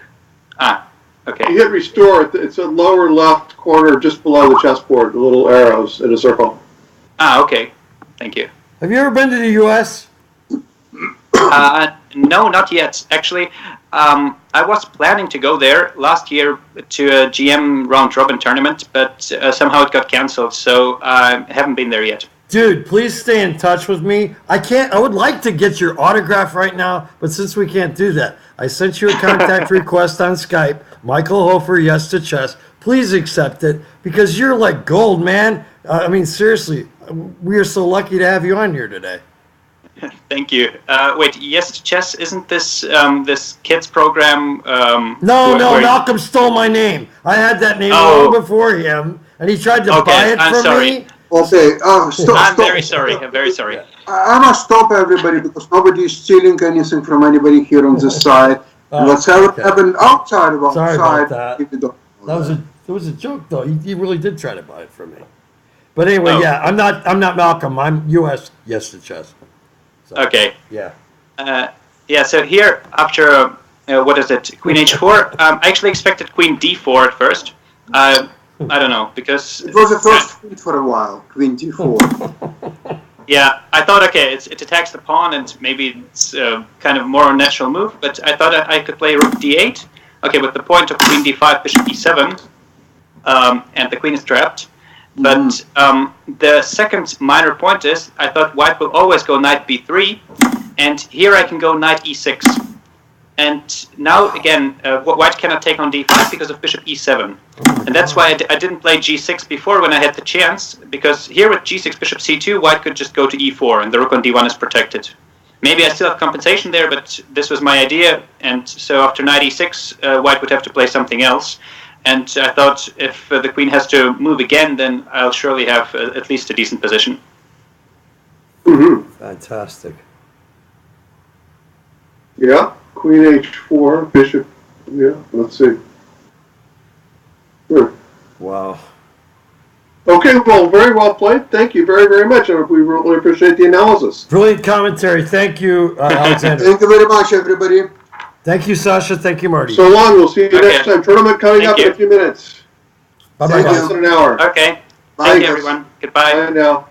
S4: Okay.
S1: You hit restore. It's a lower left corner just below the chessboard, the little arrows in a circle.
S4: Okay. Thank you.
S3: Have you ever been to the U.S.?
S4: No, not yet. Actually, I was planning to go there last year to a GM round-robin tournament, but somehow it got cancelled, so I haven't been there yet.
S3: Dude, please stay in touch with me. I would like to get your autograph right now, but since we can't do that, I sent you a contact request on Skype. Michael Hofer, yes to chess. Please accept it, because you're like gold, man. I mean, seriously, we are so lucky to have you on here today.
S4: Thank you. Wait, yes to chess, isn't this this kids program?
S3: No, Malcolm stole my name. I had that name long before him, and he tried to buy it from me.
S2: Okay, stop.
S4: I'm very sorry. I'm very sorry.
S2: I must stop everybody because nobody is stealing anything from anybody here on this side. Whatever happened outside of
S3: Sorry
S2: outside.
S3: about that. That was a joke, though. He really did try to buy it from me. But anyway, yeah, I'm not Malcolm. I'm U.S. yes to chess. So,
S4: okay.
S3: Yeah.
S4: Yeah. So here, after what is it? Queen h4. I actually expected queen d4 at first. I don't know, because
S2: it was the first queen for a while, queen d4.
S4: Yeah, I thought, okay, it attacks the pawn and maybe it's kind of more a natural move, but I thought I could play rook d8. Okay, with the point of queen d5, bishop e7, and the queen is trapped. But the second minor point is, I thought white will always go knight b3, and here I can go knight e6. And now, again, white cannot take on d5 because of bishop e7. And that's why I didn't play g6 before when I had the chance, because here with g6, bishop c2, white could just go to e4, and the rook on d1 is protected. Maybe I still have compensation there, but this was my idea, and so after knight e6, white would have to play something else. And I thought if the queen has to move again, then I'll surely have at least a decent position.
S1: Mm-hmm.
S3: Fantastic.
S1: Yeah. Queen h4, bishop. Yeah. Let's see. Sure.
S3: Wow.
S1: Okay. Well, very well played. Thank you very, very much. We really appreciate the analysis.
S3: Brilliant commentary. Thank you, Alexander.
S2: Thank you very much, everybody.
S3: Thank you, Sasha. Thank you, Marty.
S1: So long. We'll see you
S4: Okay.
S1: next time. Tournament coming
S4: Thank
S1: up
S4: you.
S1: in a few minutes.
S3: Bye-bye.
S2: Thank you.
S1: Less than an hour.
S4: Okay.
S2: Bye,
S4: Thank you,
S2: guys.
S4: everyone. Goodbye.
S1: Bye now.